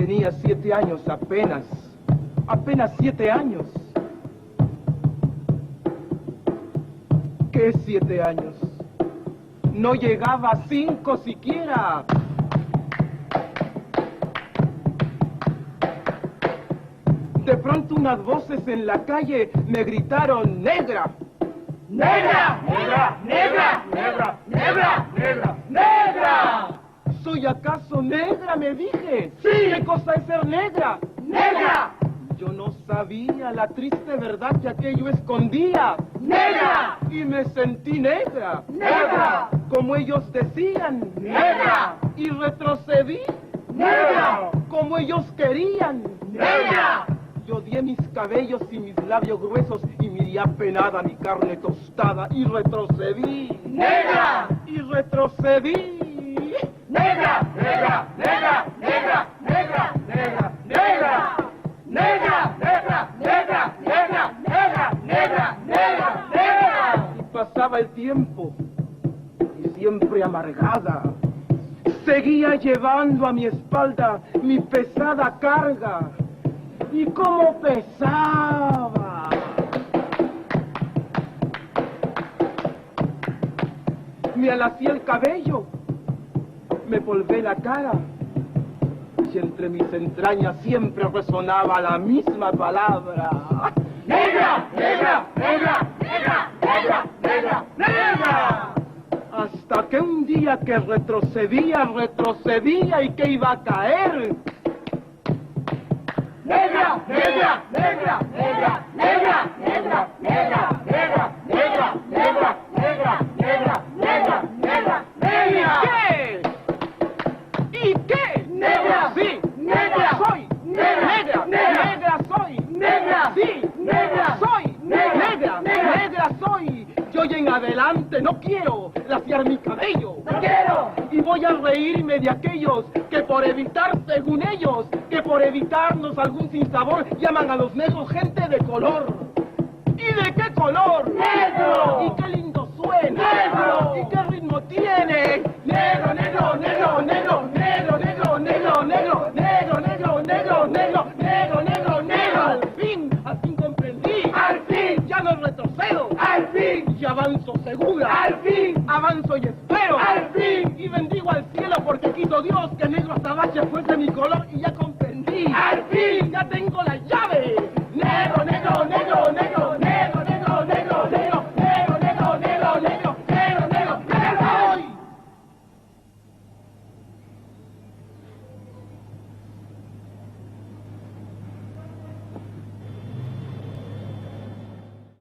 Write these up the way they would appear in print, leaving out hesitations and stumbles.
Tenía 7 años apenas 7 años. ¿Qué 7 años? No llegaba a 5 siquiera. De pronto unas voces en la calle me gritaron: ¡Negra! ¡Negra! ¡Negra! ¡Negra! ¡Negra! ¡Negra! ¡Negra! ¡Negra! ¿Soy acaso negra?, me dije. ¡Sí! ¿Qué cosa es ser negra? ¡Negra! Yo no sabía la triste verdad que aquello escondía. ¡Negra! Y me sentí negra. ¡Negra! Como ellos decían. ¡Negra! Y retrocedí. ¡Negra! Como ellos querían. ¡Negra! Yo odié mis cabellos y mis labios gruesos y miré apenada mi carne tostada y retrocedí. ¡Negra! Y retrocedí. ¡Negra! ¡Negra! ¡Negra! ¡Negra! ¡Negra! ¡Negra! ¡Negra! ¡Negra! ¡Negra! ¡Negra! ¡Negra! ¡Negra! ¡Negra! ¡Negra! ¡Negra! Y pasaba el tiempo y siempre amargada seguía llevando a mi espalda mi pesada carga. ¡Y cómo pesaba! Me alacé el cabello, me polvé la cara, y entre mis entrañas siempre resonaba la misma palabra: ¡Negra! ¡Negra! ¡Negra! ¡Negra! ¡Negra! ¡Negra! ¡Negra! Hasta que un día que retrocedía y que iba a caer. ¡Negra! ¡Negra! ¡Negra! ¡Negra! ¡Negra! ¡Negra! ¡Negra! ¡Negra! ¡Negra! ¡Negra! ¡Negra! ¡Negra! ¡Negra! ¡Negra! ¡Negra! ¿Qué? ¿Y qué? ¡Negra! ¡Sí! ¡Negra! ¡Soy! ¡Negra! ¡Negra soy! ¡Negra! ¡Sí! ¡Negra! ¡Soy! ¡Negra! ¡Negra soy! Yo y en adelante no quiero laciar mi cabello. ¡No quiero! Y voy a reírme de aquellos que por evitar, según ellos, que por evitarnos algún sinsabor, llaman a los negros gente de color. ¿Y de qué color? ¡Negro! ¿Y qué lindo suena? ¡Negro! ¿Y qué ritmo tiene? ¡Negro, negro, negro, negro, negro, negro, negro, negro, negro, negro, negro, negro, negro, negro, negro! Al fin comprendí. ¡Al fin! Ya no retrocedo. ¡Al fin! Y avanzo segura. ¡Al fin! Avanzo y espero. ¡Al fin! Y bendigo al cielo porque quiso Dios que negro azabache fuese mi color y ya comprendí. ¡Al fin! Ya tengo la llave. Negro, negro, negro, negro, negro, negro, negro, negro, negro, negro, negro, negro, negro, negro, negro,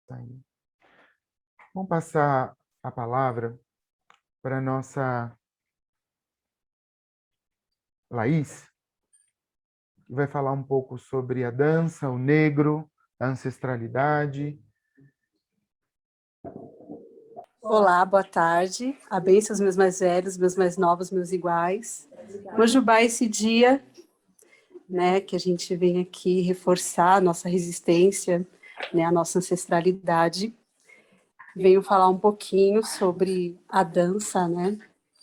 soy. Vamos passar a palavra para a nossa Laís, que vai falar um pouco sobre a dança, o negro, a ancestralidade. Olá, boa tarde. A bênção aos meus mais velhos, meus mais novos, meus iguais. Mojubá, esse dia, né, que a gente vem aqui reforçar a nossa resistência, né, a nossa ancestralidade. Venho falar um pouquinho sobre a dança, né?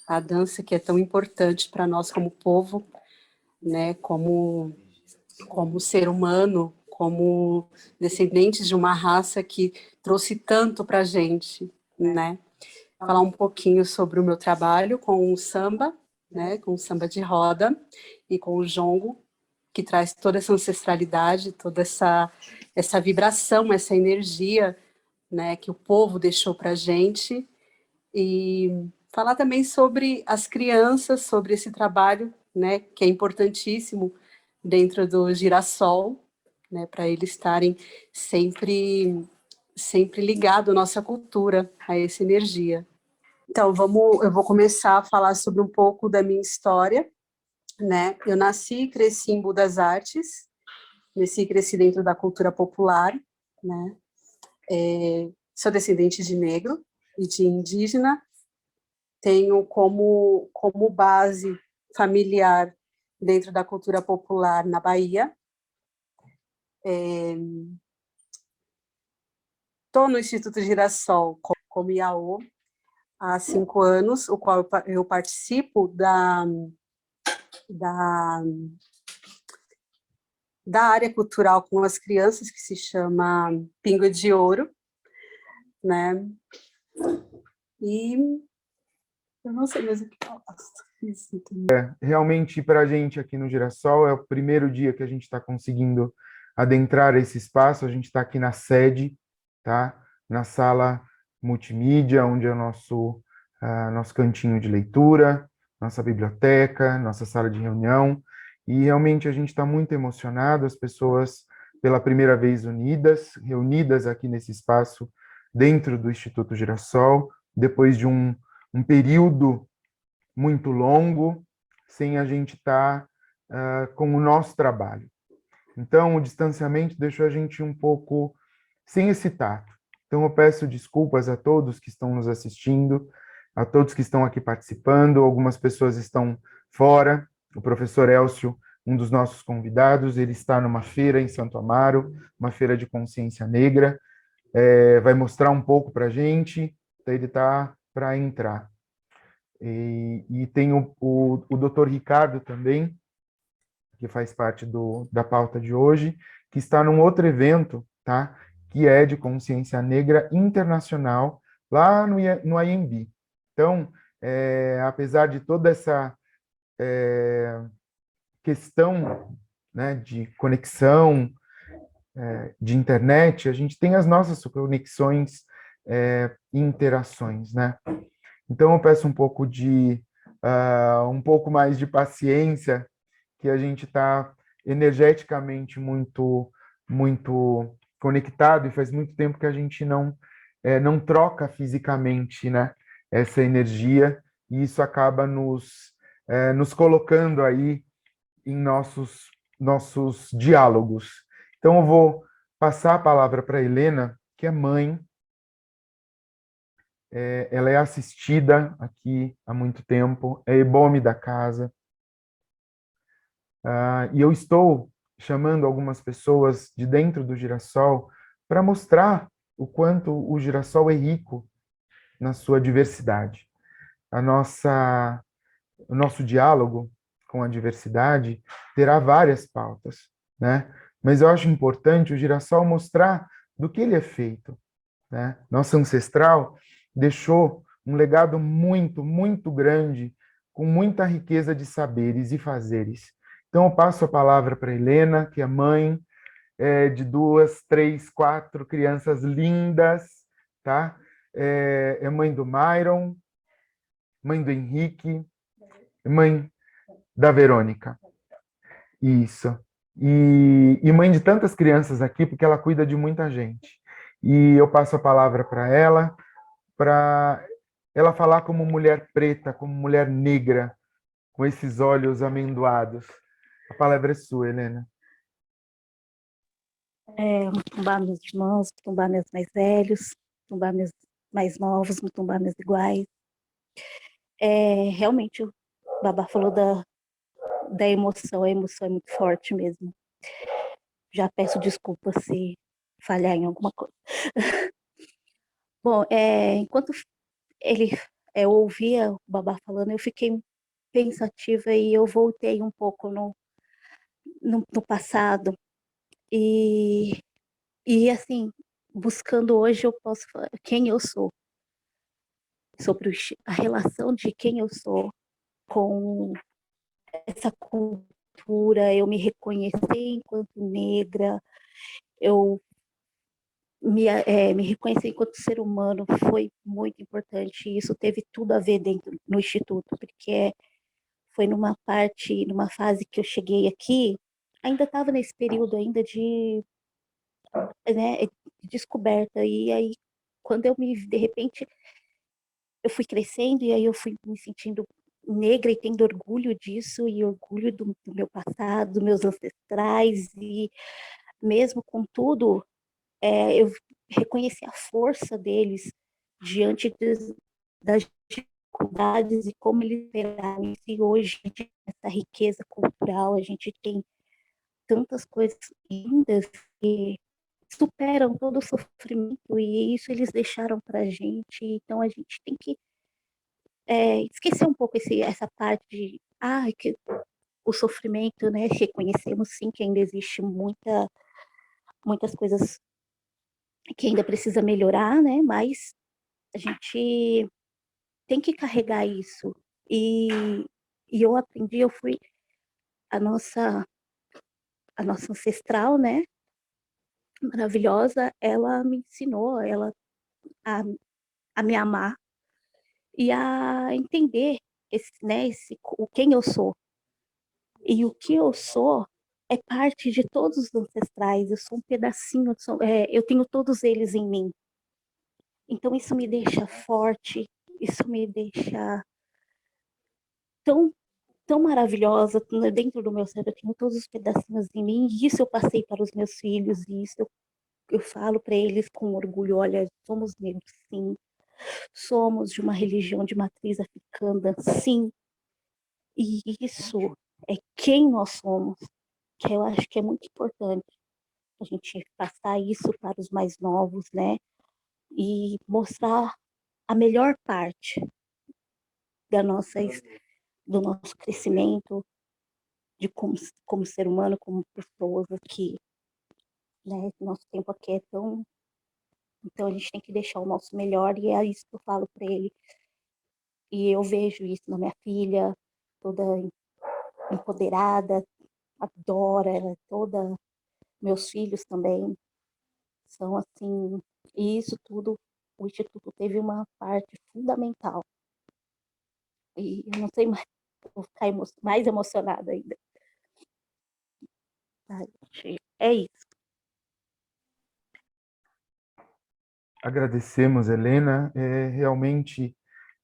A dança que é tão importante para nós como povo, né? Como ser humano, como descendentes de uma raça que trouxe tanto para a gente, né? Falar um pouquinho sobre o meu trabalho com o samba, né? Com o samba de roda e com o jongo, que traz toda essa ancestralidade, toda essa vibração, essa energia, né, que o povo deixou para a gente, e falar também sobre as crianças, sobre esse trabalho, né, que é importantíssimo dentro do Girassol, né, para eles estarem sempre ligados à nossa cultura, a essa energia. Então, eu vou começar a falar sobre um pouco da minha história, né? Eu nasci e cresci em Budas Artes, nasci e cresci dentro da cultura popular, né? Sou descendente de negro e de indígena, tenho como base familiar dentro da cultura popular na Bahia. Estou no Instituto Girassol como IAO há 5 anos, o qual eu participo da área cultural com as crianças, que se chama Pingo de Ouro, né? E eu não sei mais o que eu faço. Isso, Realmente, para a gente aqui no Girassol, é o primeiro dia que a gente está conseguindo adentrar esse espaço. A gente está aqui na sede, tá? Na sala multimídia, onde é o nosso cantinho de leitura, nossa biblioteca, nossa sala de reunião. E realmente a gente está muito emocionado, as pessoas pela primeira vez reunidas aqui nesse espaço dentro do Instituto Girassol, depois de um período muito longo, sem a gente estar com o nosso trabalho. Então, o distanciamento deixou a gente um pouco sem esse tato. Então, eu peço desculpas a todos que estão nos assistindo, a todos que estão aqui participando. Algumas pessoas estão fora. O professor Elcio, um dos nossos convidados, ele está numa feira em Santo Amaro, uma feira de consciência negra. Vai mostrar um pouco para a gente. Então, ele está para entrar. E tem o Dr. Ricardo também, que faz parte da pauta de hoje, que está num outro evento, tá? Que é de consciência negra internacional, lá no IMB. Então, apesar de toda essa questão, né, de conexão, de internet, a gente tem as nossas conexões e interações, né? Então, eu peço um pouco mais de paciência, que a gente está energeticamente muito conectado, e faz muito tempo que a gente não troca fisicamente, né, essa energia, e isso acaba nos colocando aí em nossos diálogos. Então, eu vou passar a palavra para a Helena, que é mãe. Ela é assistida aqui há muito tempo, é EBOME da casa. E eu estou chamando algumas pessoas de dentro do Girassol para mostrar o quanto o Girassol é rico na sua diversidade. O nosso diálogo com a diversidade terá várias pautas, né? Mas eu acho importante o Girassol mostrar do que ele é feito, né? Nosso ancestral deixou um legado muito grande, com muita riqueza de saberes e fazeres. Então, eu passo a palavra para Helena, que é mãe de 2, 3, 4 crianças lindas, tá? É mãe do Myron, mãe do Henrique, mãe da Verônica. Isso. E mãe de tantas crianças aqui, porque ela cuida de muita gente. E eu passo a palavra para ela falar como mulher preta, como mulher negra, com esses olhos amendoados. A palavra é sua, Helena. Tumbar meus irmãos, tumbar meus mais velhos, tumbar meus mais novos, tumbar meus iguais. Realmente, o Babá falou da emoção, a emoção é muito forte mesmo. Já peço desculpa se falhar em alguma coisa. Bom, enquanto eu ouvia o Babá falando, eu fiquei pensativa e eu voltei um pouco no passado. E assim, buscando hoje, eu posso falar quem eu sou, sobre a relação de quem eu sou com essa cultura, eu me reconhecer enquanto negra, eu me reconhecer enquanto ser humano foi muito importante. E isso teve tudo a ver dentro no Instituto, porque foi numa fase que eu cheguei aqui, ainda estava nesse período ainda né, de descoberta. E aí, quando de repente, eu fui crescendo e aí eu fui me sentindo negra e tendo orgulho disso e orgulho do meu passado, dos meus ancestrais, e mesmo com tudo, eu reconheci a força deles diante das dificuldades e como eles superaram isso. E hoje, essa riqueza cultural, a gente tem tantas coisas lindas que superam todo o sofrimento, e isso eles deixaram para a gente. Então a gente tem que esquecer um pouco essa parte de que o sofrimento, né? Reconhecemos sim que ainda existe muitas coisas que ainda precisa melhorar, né? Mas a gente tem que carregar isso. E, e eu aprendi, eu fui a nossa ancestral, né? Maravilhosa, ela me ensinou, a, a me amar e a entender né, quem eu sou. E o que eu sou é parte de todos os ancestrais, eu sou um pedacinho, eu tenho todos eles em mim. Então isso me deixa forte, isso me deixa tão, tão maravilhosa. Dentro do meu cérebro eu tenho todos os pedacinhos em mim, e isso eu passei para os meus filhos, e isso eu falo para eles com orgulho: olha, somos negros, sim. Somos de uma religião de matriz africana, sim. E isso é quem nós somos, que eu acho que é muito importante a gente passar isso para os mais novos, né? E mostrar a melhor parte da do nosso crescimento, de como ser humano, como pessoas aqui, né? Nosso tempo aqui é tão... Então a gente tem que deixar o nosso melhor, e é isso que eu falo para ele. E eu vejo isso na minha filha, toda empoderada, adora, ela é toda... Meus filhos também são assim, e isso tudo, o Instituto teve uma parte fundamental. E eu não sei mais, vou ficar mais emocionada ainda. Ai, gente, é isso. Agradecemos, Helena. Realmente,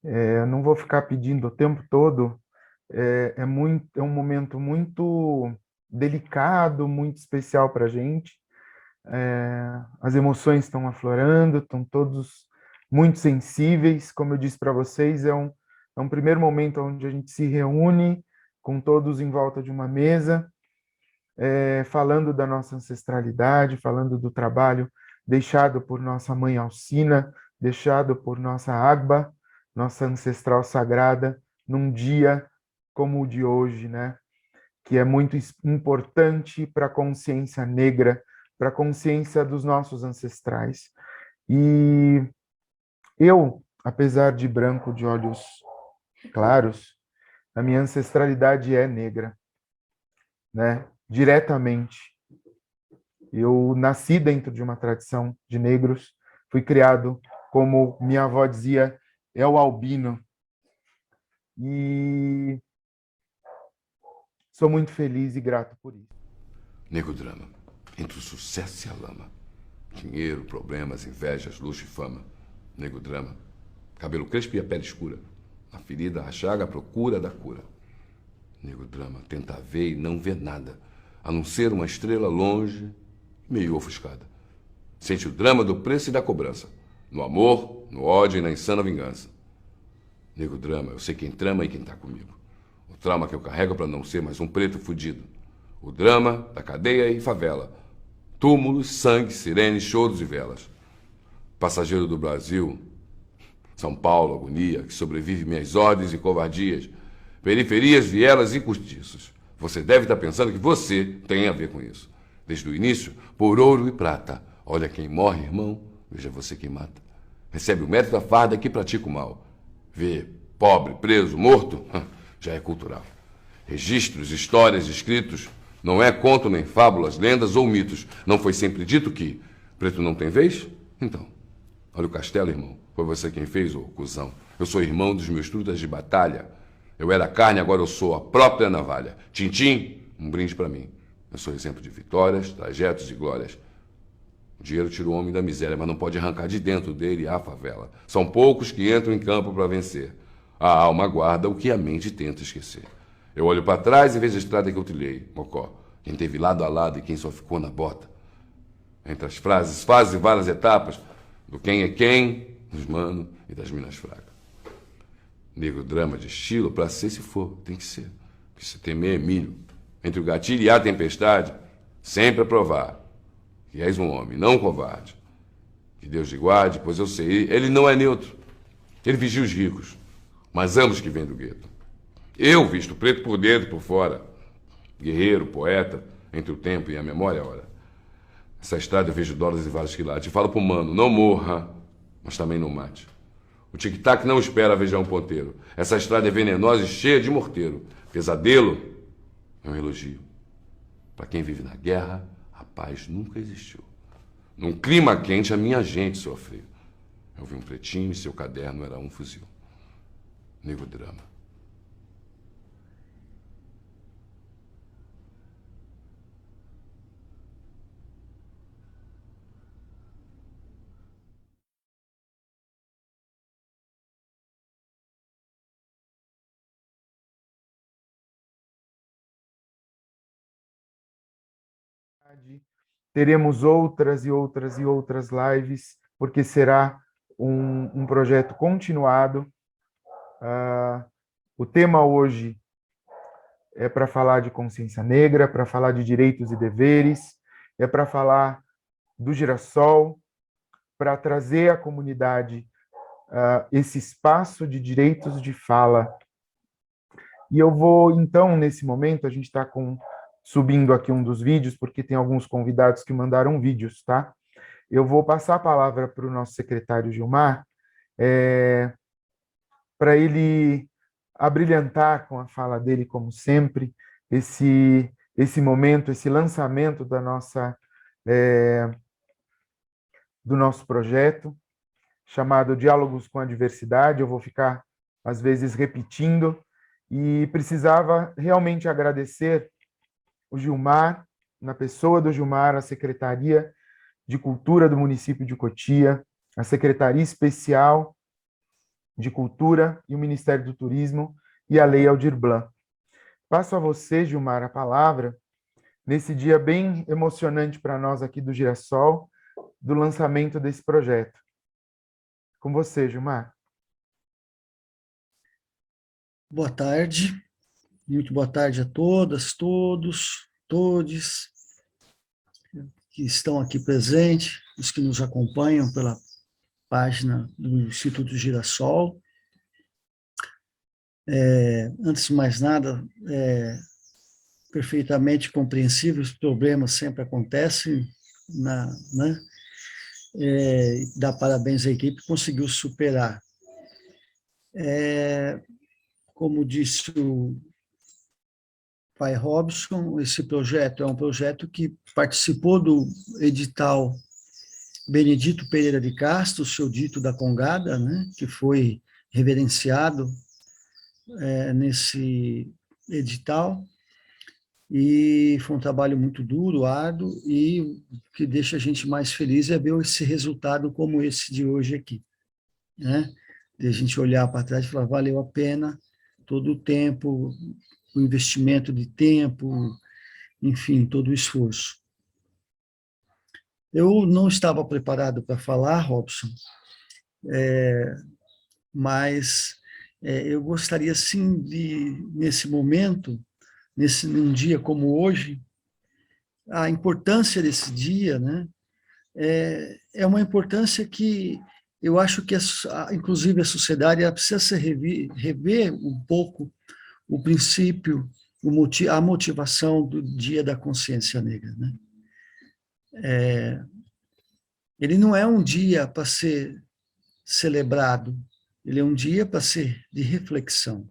eu não vou ficar pedindo o tempo todo. É um momento muito delicado, muito especial para a gente. As emoções estão aflorando, estão todos muito sensíveis. Como eu disse para vocês, é um primeiro momento onde a gente se reúne com todos em volta de uma mesa, falando da nossa ancestralidade, falando do trabalho deixado por nossa mãe Alcina, deixado por nossa Agba, nossa ancestral sagrada, num dia como o de hoje, né? Que é muito importante para a consciência negra, para a consciência dos nossos ancestrais. E eu, apesar de branco, de olhos claros, a minha ancestralidade é negra, né? Diretamente. Eu nasci dentro de uma tradição de negros, fui criado, como minha avó dizia, é o albino. E sou muito feliz e grato por isso. Nego drama, entre o sucesso e a lama. Dinheiro, problemas, invejas, luxo e fama. Nego drama, cabelo crespo e a pele escura. A ferida, a chaga, a procura da cura. Nego drama, tenta ver e não vê nada, a não ser uma estrela longe, meio ofuscada. Sente o drama do preço e da cobrança, no amor, no ódio e na insana vingança. Nego drama, eu sei quem trama e quem tá comigo. O trauma que eu carrego para não ser mais um preto fudido. O drama da cadeia e favela. Túmulos, sangue, sirenes, choros e velas. Passageiro do Brasil, São Paulo, agonia, que sobrevive minhas ordens e covardias. Periferias, vielas e cortiços. Você deve estar pensando que você tem a ver com isso. Desde o início, por ouro e prata. Olha quem morre, irmão, veja você quem mata. Recebe o mérito da farda que pratica o mal. Vê pobre, preso, morto, já é cultural. Registros, histórias, escritos, não é conto nem fábulas, lendas ou mitos. Não foi sempre dito que preto não tem vez? Então, olha o castelo, irmão. Foi você quem fez, ô cuzão. Eu sou irmão dos meus trutas de batalha. Eu era carne, agora eu sou a própria navalha. Tintim, um brinde pra mim. Eu sou exemplo de vitórias, trajetos e glórias. O dinheiro tira o homem da miséria, mas não pode arrancar de dentro dele a favela. São poucos que entram em campo para vencer. A alma guarda o que a mente tenta esquecer. Eu olho para trás e vejo a estrada que eu trilhei, Mocó. Quem teve lado a lado e quem só ficou na bota. Entre as frases, fases e várias etapas, do quem é quem, dos manos e das minas fracas. Negro drama de estilo, pra ser se for, tem que ser. Porque se temer é milho. Entre o gatilho e a tempestade, sempre a provar que és um homem, não um covarde. Que Deus te guarde, pois eu sei, ele não é neutro. Ele vigia os ricos, mas ambos que vêm do gueto. Eu visto preto por dentro e por fora. guerreiro, poeta, entre o tempo e a memória, ora. Essa estrada eu vejo dólares e vários quilates. E falo pro mano, não morra, mas também não mate. O tic-tac não espera vejar um ponteiro. Essa estrada é venenosa e cheia de morteiro. Pesadelo é um elogio. Para quem vive na guerra, a paz nunca existiu. Num clima quente, a minha gente sofreu. Eu vi um pretinho e seu caderno era um fuzil. Negodrama. Teremos outras e outras e outras lives, porque será um projeto continuado. O tema hoje é para falar de consciência negra, para falar de direitos e deveres, é para falar do Girassol, para trazer à comunidade esse espaço de direitos de fala. E eu vou, então, nesse momento, a gente está subindo aqui um dos vídeos, porque tem alguns convidados que mandaram vídeos, tá? Eu vou passar a palavra para o nosso secretário Gilmar, para ele abrilhantar com a fala dele, como sempre, esse momento, esse lançamento do nosso projeto, chamado Diálogos com a Diversidade. Eu vou ficar, às vezes, repetindo, e precisava realmente agradecer o Gilmar, na pessoa do Gilmar, a Secretaria de Cultura do município de Cotia, a Secretaria Especial de Cultura e o Ministério do Turismo e a Lei Aldir Blanc. Passo a você, Gilmar, a palavra, nesse dia bem emocionante para nós aqui do Girassol, do lançamento desse projeto. Com você, Gilmar. Boa tarde. Muito boa tarde a todas, todos, todes que estão aqui presentes, os que nos acompanham pela página do Instituto Girassol. Antes de mais nada, perfeitamente compreensível, os problemas sempre acontecem, né? Dá parabéns à equipe que conseguiu superar. Como disse o pai Robson, esse projeto é um projeto que participou do edital Benedito Pereira de Castro, o seu dito da Congada, né, que foi reverenciado nesse edital, e foi um trabalho muito duro, árduo, e o que deixa a gente mais feliz é ver esse resultado como esse de hoje aqui, né? De a gente olhar para trás e falar, valeu a pena todo o tempo, o investimento de tempo, enfim, todo o esforço. Eu não estava preparado para falar, Robson, mas eu gostaria, sim, de, nesse momento, num dia como hoje, a importância desse dia, né, é uma importância que eu acho que, inclusive, a sociedade precisa se rever um pouco o princípio, a motivação do Dia da Consciência Negra, né? Ele não é um dia para ser celebrado, ele é um dia para ser de reflexão,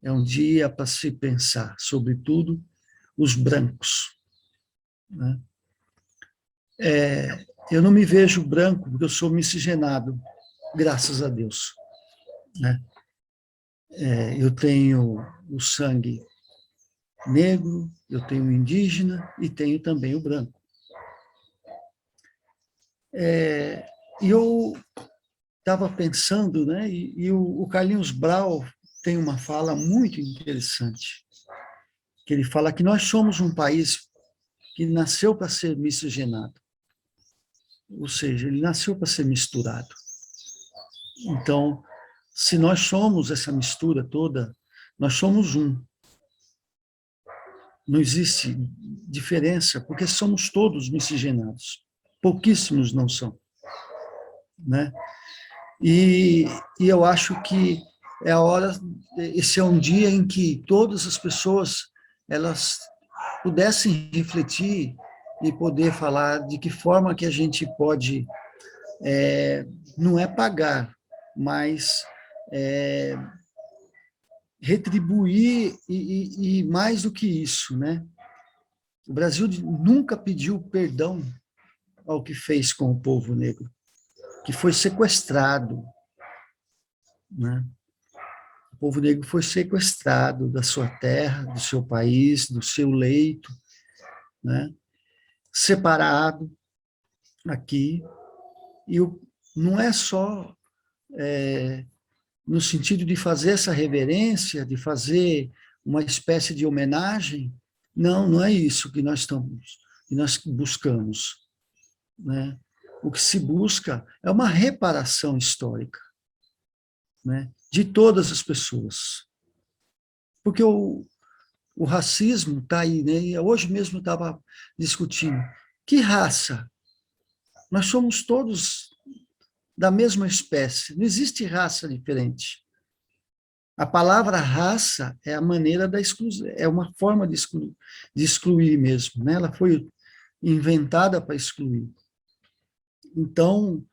é um dia para se pensar, sobretudo, os brancos, né? Eu não me vejo branco, porque eu sou miscigenado, graças a Deus, né? Eu tenho o sangue negro, eu tenho o indígena e tenho também o branco. E eu estava pensando, né, e o Carlinhos Brau tem uma fala muito interessante, que ele fala que nós somos um país que nasceu para ser miscigenado, ou seja, ele nasceu para ser misturado. Então, se nós somos essa mistura toda, nós somos um. Não existe diferença, porque somos todos miscigenados. Pouquíssimos não são, né? E eu acho que é a hora, esse é um dia em que todas as pessoas elas pudessem refletir e poder falar de que forma que a gente pode, não é pagar, mas retribuir e mais do que isso, né? O Brasil nunca pediu perdão ao que fez com o povo negro, que foi sequestrado, né? O povo negro foi sequestrado da sua terra, do seu país, do seu leito, né? Separado aqui, e não é só no sentido de fazer essa reverência, de fazer uma espécie de homenagem. Não, não é isso que nós buscamos, né? O que se busca é uma reparação histórica, né, de todas as pessoas. Porque o racismo está aí, né? E hoje mesmo estava discutindo. Que raça? Nós somos todos da mesma espécie, não existe raça diferente. A palavra raça é a maneira da exclusão, é uma forma de excluir mesmo, né? Ela foi inventada para excluir. Então,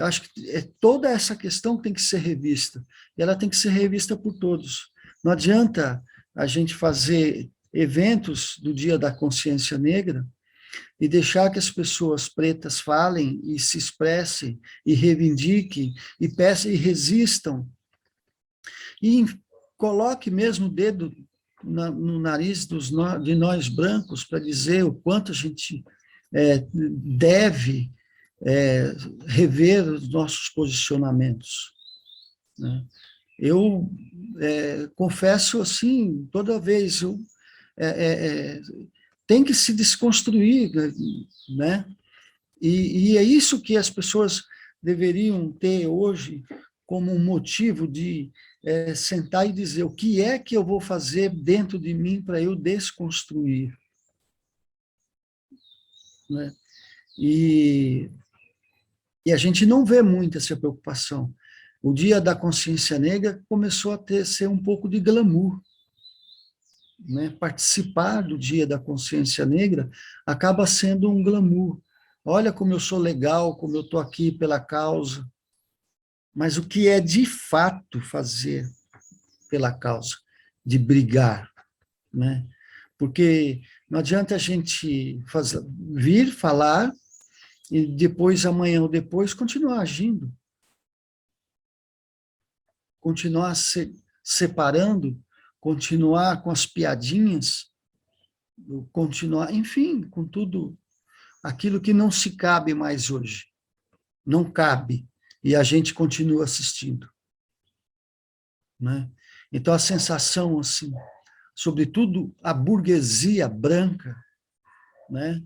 acho que toda essa questão tem que ser revista, e ela tem que ser revista por todos. Não adianta a gente fazer eventos do Dia da Consciência Negra e deixar que as pessoas pretas falem e se expressem e reivindiquem e peçam e resistam e coloque mesmo o dedo no nariz de nós brancos para dizer o quanto a gente deve rever os nossos posicionamentos, né? Eu confesso assim, toda vez tem que se desconstruir, né? E é isso que as pessoas deveriam ter hoje como um motivo de sentar e dizer o que é que eu vou fazer dentro de mim para eu desconstruir, né? E a gente não vê muito essa preocupação. O Dia da Consciência Negra começou a ser um pouco de glamour, né? Participar do Dia da Consciência Negra acaba sendo um glamour. Olha como eu sou legal, como eu estou aqui pela causa. Mas o que é de fato fazer pela causa, de brigar, né? Porque não adianta a gente vir falar e depois, amanhã ou depois, continuar agindo. Continuar separando, continuar com as piadinhas, continuar, enfim, com tudo aquilo que não se cabe mais hoje. Não cabe. E a gente continua assistindo, né? Então, a sensação, assim, sobretudo a burguesia branca, né?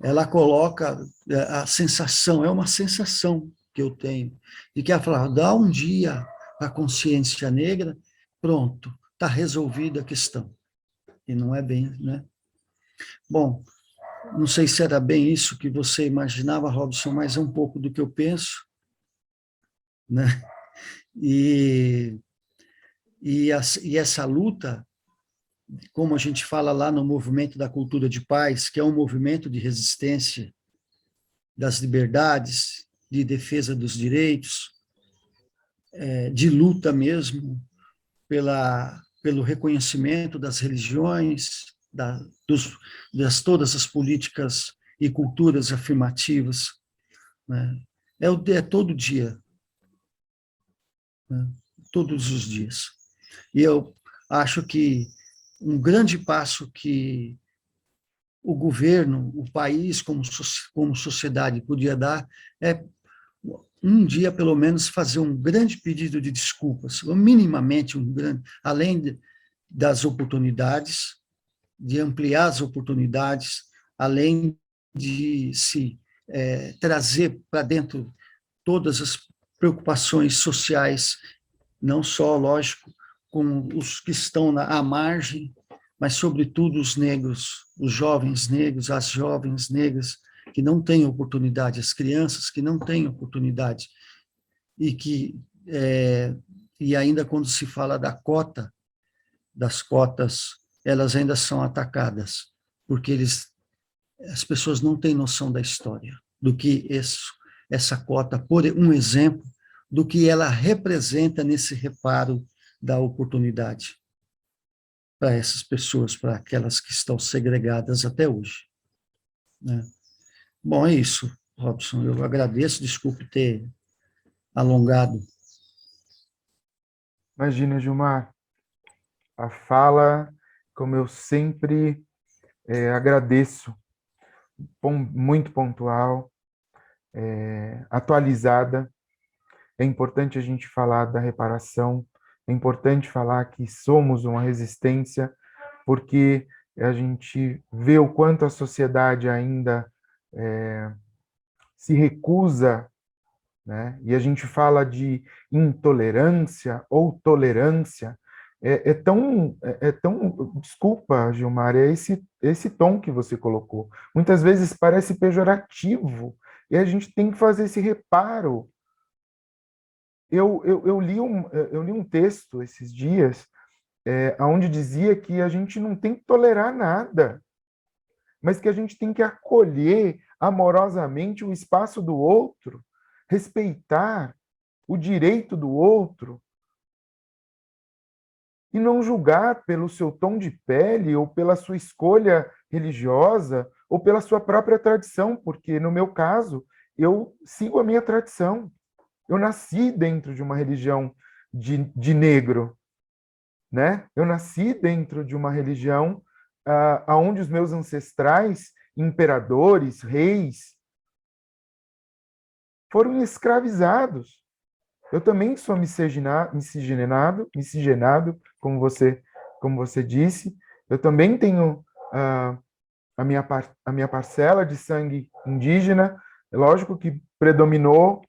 Ela coloca a sensação, é uma sensação que eu tenho, de que ela fala, dá um dia a consciência negra, pronto, está resolvida a questão. E não é bem, né? Bom, não sei se era bem isso que você imaginava, Robson, mas é um pouco do que eu penso, né? E essa luta, como a gente fala lá no Movimento da Cultura de Paz, que é um movimento de resistência das liberdades, de defesa dos direitos, de luta mesmo pelo reconhecimento das religiões, das todas as políticas e culturas afirmativas, né? É todo dia, né? Todos os dias. E eu acho que um grande passo que o governo, o país, como sociedade, podia dar é, um dia, pelo menos, fazer um grande pedido de desculpas, minimamente além das oportunidades, de ampliar as oportunidades, além de se trazer para dentro todas as preocupações sociais, não só, lógico, com os que estão à margem, mas, sobretudo, os negros, os jovens negros, as jovens negras, que não têm oportunidade, as crianças que não têm oportunidade, e ainda quando se fala das cotas elas ainda são atacadas, porque as pessoas não têm noção da história, do que essa cota, por um exemplo, do que ela representa nesse reparo da oportunidade para essas pessoas, para aquelas que estão segregadas até hoje, né? Bom, é isso, Robson. Eu agradeço, desculpe ter alongado. Imagina, Gilmar, a fala, como eu sempre agradeço, muito pontual, atualizada. É importante a gente falar da reparação, é importante falar que somos uma resistência, porque a gente vê o quanto a sociedade ainda se recusa, né? E a gente fala de intolerância ou tolerância, é tão, desculpa, Gilmar, é esse tom que você colocou. Muitas vezes parece pejorativo, e a gente tem que fazer esse reparo. Eu li um texto esses dias, onde dizia que a gente não tem que tolerar nada, mas que a gente tem que acolher amorosamente o espaço do outro, respeitar o direito do outro e não julgar pelo seu tom de pele ou pela sua escolha religiosa ou pela sua própria tradição, porque no meu caso, eu sigo a minha tradição. Eu nasci dentro de uma religião de negro, né? Eu nasci dentro de uma religião onde os meus ancestrais, imperadores, reis, foram escravizados. Eu também sou miscigenado, como você disse. Eu também tenho a minha parcela de sangue indígena. É lógico que predominou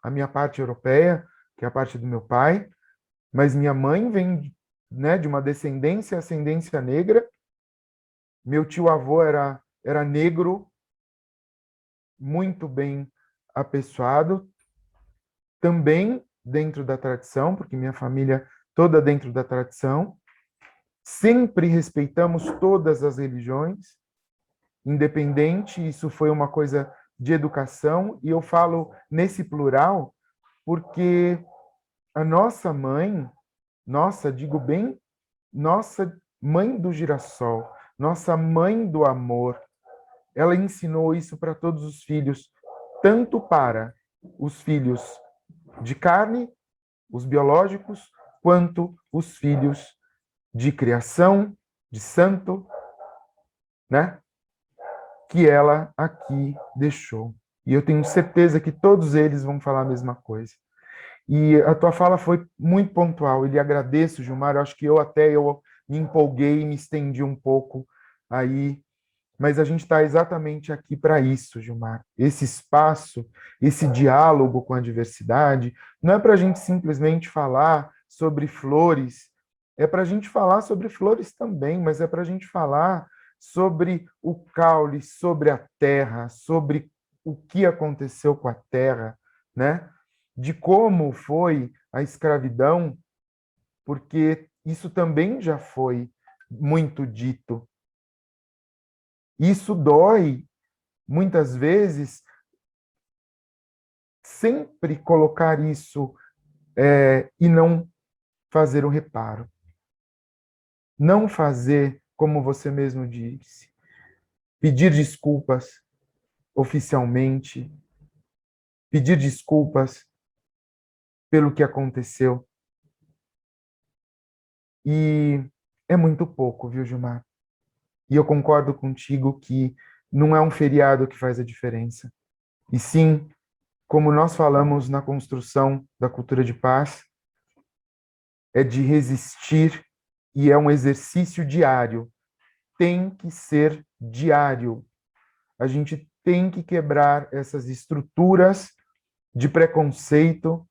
a minha parte europeia, que é a parte do meu pai, mas minha mãe vem, né, de uma ascendência negra. Meu tio-avô era negro, muito bem apessoado, também dentro da tradição, porque minha família toda dentro da tradição. Sempre respeitamos todas as religiões, independente, isso foi uma coisa de educação, e eu falo nesse plural porque a nossa mãe, digo bem, nossa mãe do girassol, nossa mãe do amor, ela ensinou isso para todos os filhos, tanto para os filhos de carne, os biológicos, quanto os filhos de criação, de santo, né? Que ela aqui deixou. E eu tenho certeza que todos eles vão falar a mesma coisa. E a tua fala foi muito pontual. E lhe agradeço, Gilmar. Eu acho que eu me empolguei e me estendi um pouco aí. Mas a gente está exatamente aqui para isso, Gilmar. Esse espaço, esse diálogo com a diversidade, não é para a gente simplesmente falar sobre flores, é para a gente falar sobre flores também, mas é para a gente falar sobre o caule, sobre a terra, sobre o que aconteceu com a terra, né? De como foi a escravidão, porque isso também já foi muito dito. Isso dói, muitas vezes, sempre colocar isso e não fazer o reparo. Não fazer, como você mesmo disse, pedir desculpas oficialmente, pedir desculpas pelo que aconteceu. E é muito pouco, viu, Gilmar? E eu concordo contigo que não é um feriado que faz a diferença. E sim, como nós falamos na construção da cultura de paz, é de resistir e é um exercício diário. Tem que ser diário. A gente tem que quebrar essas estruturas de preconceito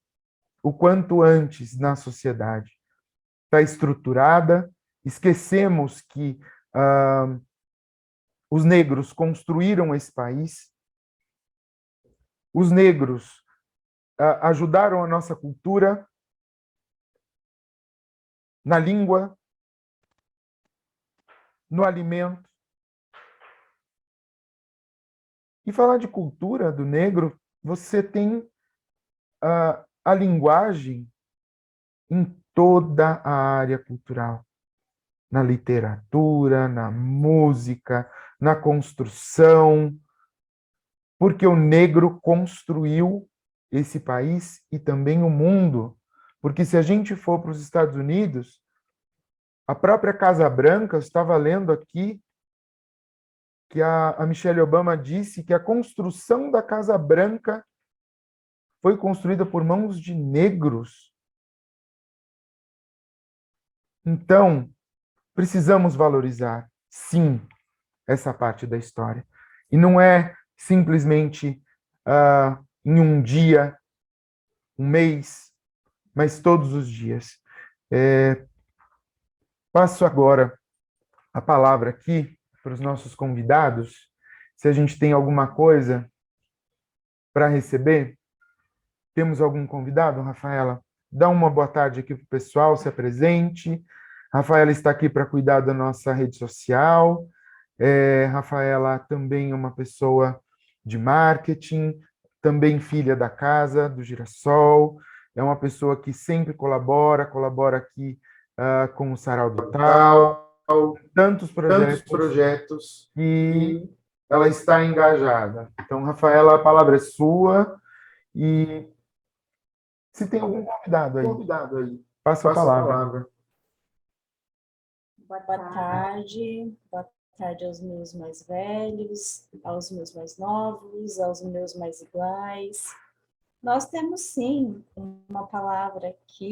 o quanto antes na sociedade. Está estruturada, esquecemos que os negros construíram esse país, os negros ajudaram a nossa cultura na língua, no alimento. E falar de cultura do negro, você tem a linguagem em toda a área cultural. Na literatura, na música, na construção, porque o negro construiu esse país e também o mundo. Porque se a gente for para os Estados Unidos, a própria Casa Branca, eu estava lendo aqui, que a Michelle Obama disse que a construção da Casa Branca foi construída por mãos de negros. Então, precisamos valorizar, sim, essa parte da história. E não é simplesmente em um dia, um mês, mas todos os dias. Passo agora a palavra aqui para os nossos convidados, se a gente tem alguma coisa para receber. Temos algum convidado, Rafaela? Dá uma boa tarde aqui para o pessoal, se apresente. Rafaela está aqui para cuidar da nossa rede social. Rafaela também é uma pessoa de marketing, também filha da casa, do Girassol. É uma pessoa que sempre colabora aqui com o Sarau do Tal. Tantos projetos que ela está engajada. Então, Rafaela, a palavra é sua. E se tem algum convidado aí, passa a palavra. Boa tarde aos meus mais velhos, aos meus mais novos, aos meus mais iguais. Nós temos, sim, uma palavra aqui.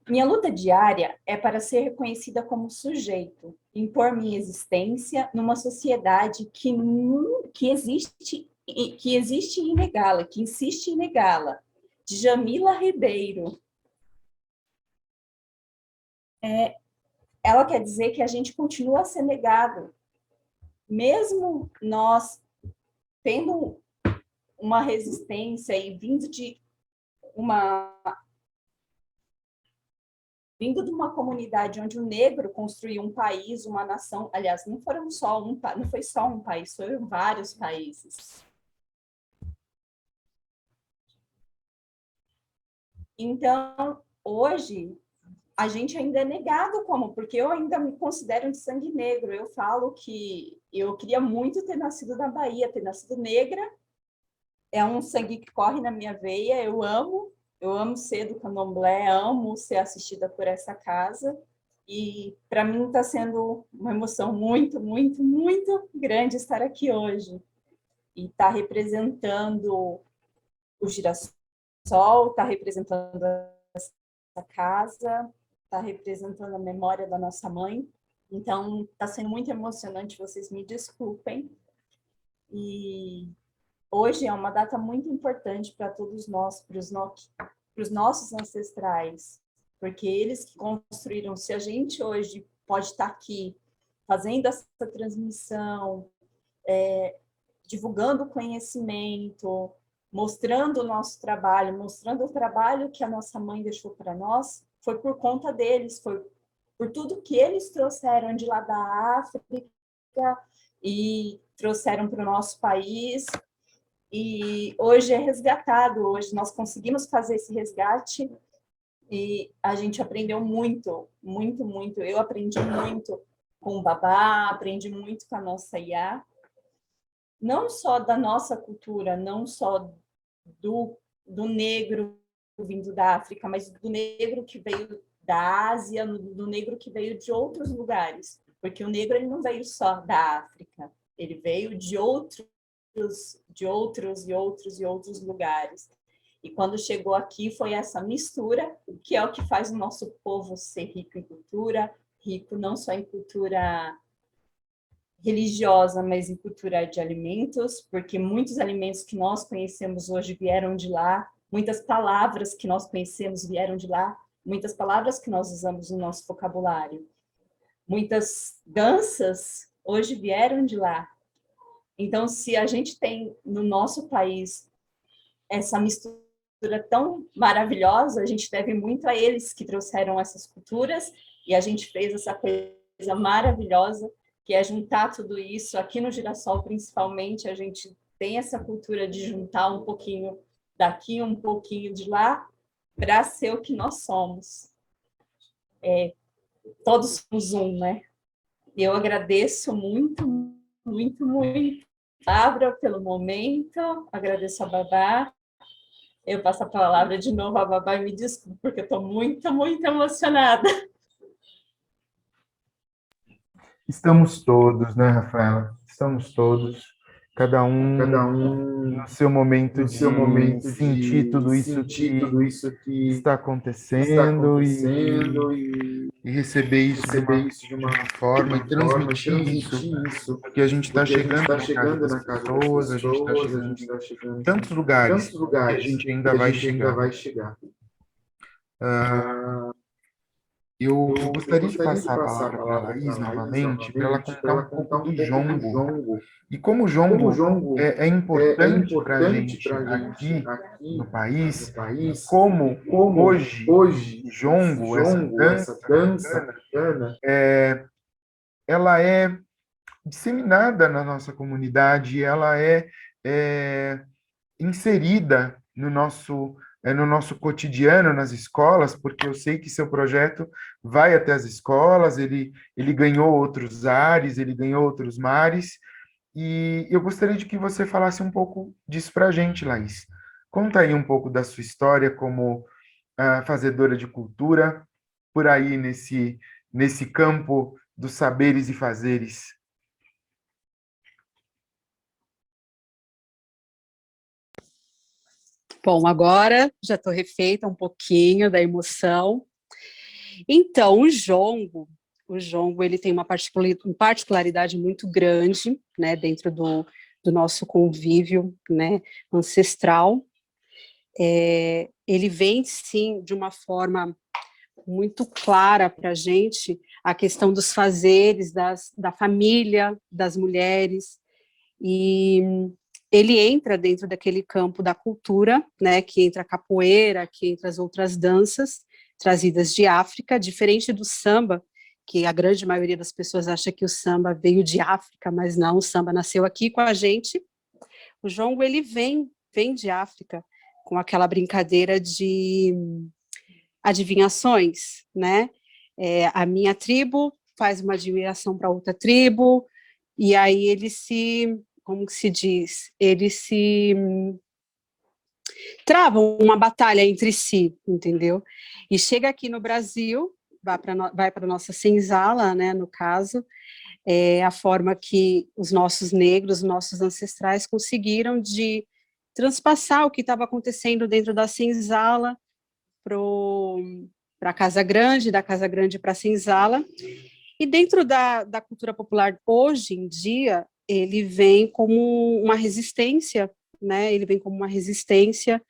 Minha luta diária é para ser reconhecida como sujeito, impor minha existência numa sociedade que existe em negá-la, que insiste em negá-la. Djamila Ribeiro. Ela quer dizer que a gente continua a ser negado, mesmo nós tendo uma resistência e vindo de uma comunidade onde o negro construiu um país, uma nação. Aliás, não foi só um país, foram vários países. Então, hoje, a gente ainda é negado porque eu ainda me considero de sangue negro. Eu falo que eu queria muito ter nascido na Bahia, ter nascido negra. É um sangue que corre na minha veia, eu amo ser do candomblé, amo ser assistida por essa casa, e para mim está sendo uma emoção muito, muito, muito grande estar aqui hoje, e estar representando o Girassol, estar representando essa casa, estar representando a memória da nossa mãe. Então, está sendo muito emocionante, vocês me desculpem, e hoje é uma data muito importante para todos nós, para os nossos ancestrais, porque eles que construíram. Se a gente hoje pode estar aqui fazendo essa transmissão, divulgando o conhecimento, mostrando o nosso trabalho, mostrando o trabalho que a nossa mãe deixou para nós, foi por conta deles, foi por tudo que eles trouxeram de lá da África e trouxeram para o nosso país. E hoje é resgatado, hoje nós conseguimos fazer esse resgate e a gente aprendeu muito, muito, muito. Eu aprendi muito com o Babá, aprendi muito com a nossa Iá, não só da nossa cultura, não só do negro vindo da África, mas do negro que veio da Ásia, do negro que veio de outros lugares, porque o negro ele não veio só da África, ele veio de outros lugares. E quando chegou aqui foi essa mistura, que é o que faz o nosso povo ser rico em cultura, rico não só em cultura religiosa, mas em cultura de alimentos, porque muitos alimentos que nós conhecemos hoje vieram de lá, muitas palavras que nós conhecemos vieram de lá, muitas palavras que nós usamos no nosso vocabulário. Muitas danças hoje vieram de lá. Então, se a gente tem no nosso país essa mistura tão maravilhosa, a gente deve muito a eles que trouxeram essas culturas, e a gente fez essa coisa maravilhosa, que é juntar tudo isso. Aqui no Girassol, principalmente, a gente tem essa cultura de juntar um pouquinho daqui, um pouquinho de lá, para ser o que nós somos. Todos somos um, né? E eu agradeço muito, muito, muito, Bárbara, pelo momento, agradeço a Babá. Eu passo a palavra de novo à Babá e me desculpe, porque eu estou muito, muito emocionada. Estamos todos, né, Rafaela? Estamos todos, cada um no seu momento de sentir tudo isso que está acontecendo e receber isso de uma forma e transmitir isso, porque a gente está chegando na casa das pessoas, a gente está chegando em tantos lugares que a gente ainda vai chegar. Eu gostaria de passar a palavra para a Laís novamente, para ela contar um pouco do jongo. E como o jongo é importante para a gente aqui no país, como hoje o jongo, essa dança africana, ela é disseminada na nossa comunidade, ela é inserida no nosso cotidiano, nas escolas, porque eu sei que seu projeto vai até as escolas, ele ganhou outros ares, ele ganhou outros mares, e eu gostaria de que você falasse um pouco disso para a gente, Laís. Conta aí um pouco da sua história como fazedora de cultura, por aí nesse campo dos saberes e fazeres. Bom, agora já estou refeita um pouquinho da emoção. Então, o jongo ele tem uma particularidade muito grande, né, dentro do nosso convívio, né, ancestral. Ele vem, sim, de uma forma muito clara para a gente, a questão dos fazeres, da família, das mulheres, e ele entra dentro daquele campo da cultura, né, que entra a capoeira, que entra as outras danças trazidas de África, diferente do samba, que a grande maioria das pessoas acha que o samba veio de África, mas não, o samba nasceu aqui com a gente. O jongo, ele vem de África, com aquela brincadeira de adivinhações, né? A minha tribo faz uma adivinhação para outra tribo, e aí como que se diz? Eles se travam uma batalha entre si, entendeu? E chega aqui no Brasil, vai para a nossa senzala, né, no caso, a forma que os nossos negros, nossos ancestrais conseguiram de transpassar o que estava acontecendo dentro da senzala para a Casa Grande, da Casa Grande para a senzala. E dentro da cultura popular, hoje em dia, ele vem como uma resistência, né? Ele vem como uma resistência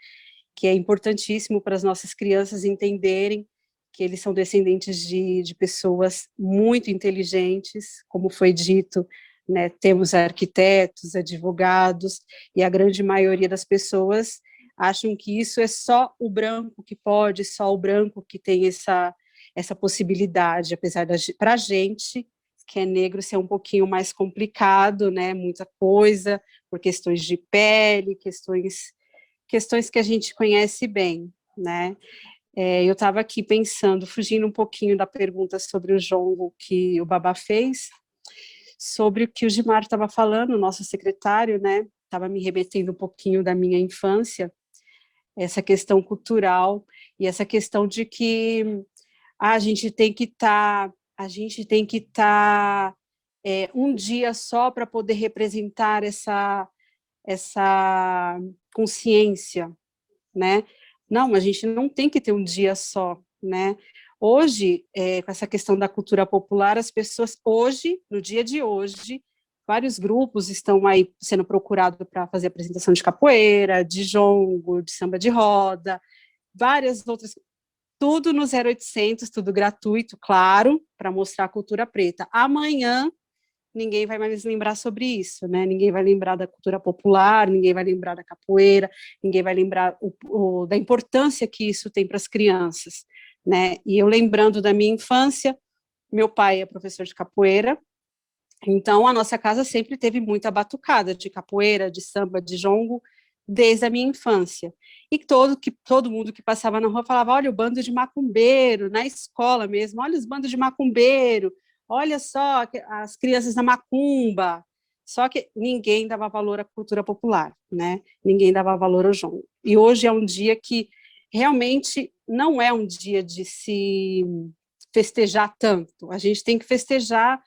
que é importantíssimo para as nossas crianças entenderem que eles são descendentes de pessoas muito inteligentes, como foi dito, né? Temos arquitetos, advogados, e a grande maioria das pessoas acham que isso é só o branco que pode, só o branco que tem essa possibilidade, apesar para a gente, que é negro, ser um pouquinho mais complicado, né? Muita coisa, por questões de pele, questões que a gente conhece bem, né? Eu estava aqui pensando, fugindo um pouquinho da pergunta sobre o jongo que o Babá fez, sobre o que o Gilmar estava falando, o nosso secretário, né? Estava me remetendo um pouquinho da minha infância, essa questão cultural e essa questão de que a gente tem que estar um dia só para poder representar essa consciência, né? Não, a gente não tem que ter um dia só, né? Hoje, com essa questão da cultura popular, as pessoas hoje, no dia de hoje, vários grupos estão aí sendo procurados para fazer apresentação de capoeira, de jongo, de samba de roda, várias outras, tudo no 0800, tudo gratuito, claro, para mostrar a cultura preta. Amanhã, ninguém vai mais lembrar sobre isso, né? Ninguém vai lembrar da cultura popular, ninguém vai lembrar da capoeira, ninguém vai lembrar da importância que isso tem para as crianças, né? E eu lembrando da minha infância, meu pai é professor de capoeira, então a nossa casa sempre teve muita batucada de capoeira, de samba, de jongo, desde a minha infância. E todo mundo que passava na rua falava, olha o bando de macumbeiro, na escola mesmo, olha os bandos de macumbeiro, olha só as crianças da macumba. Só que ninguém dava valor à cultura popular, né? Ninguém dava valor ao jongo. E hoje é um dia que realmente não é um dia de se festejar tanto. A gente tem que festejar,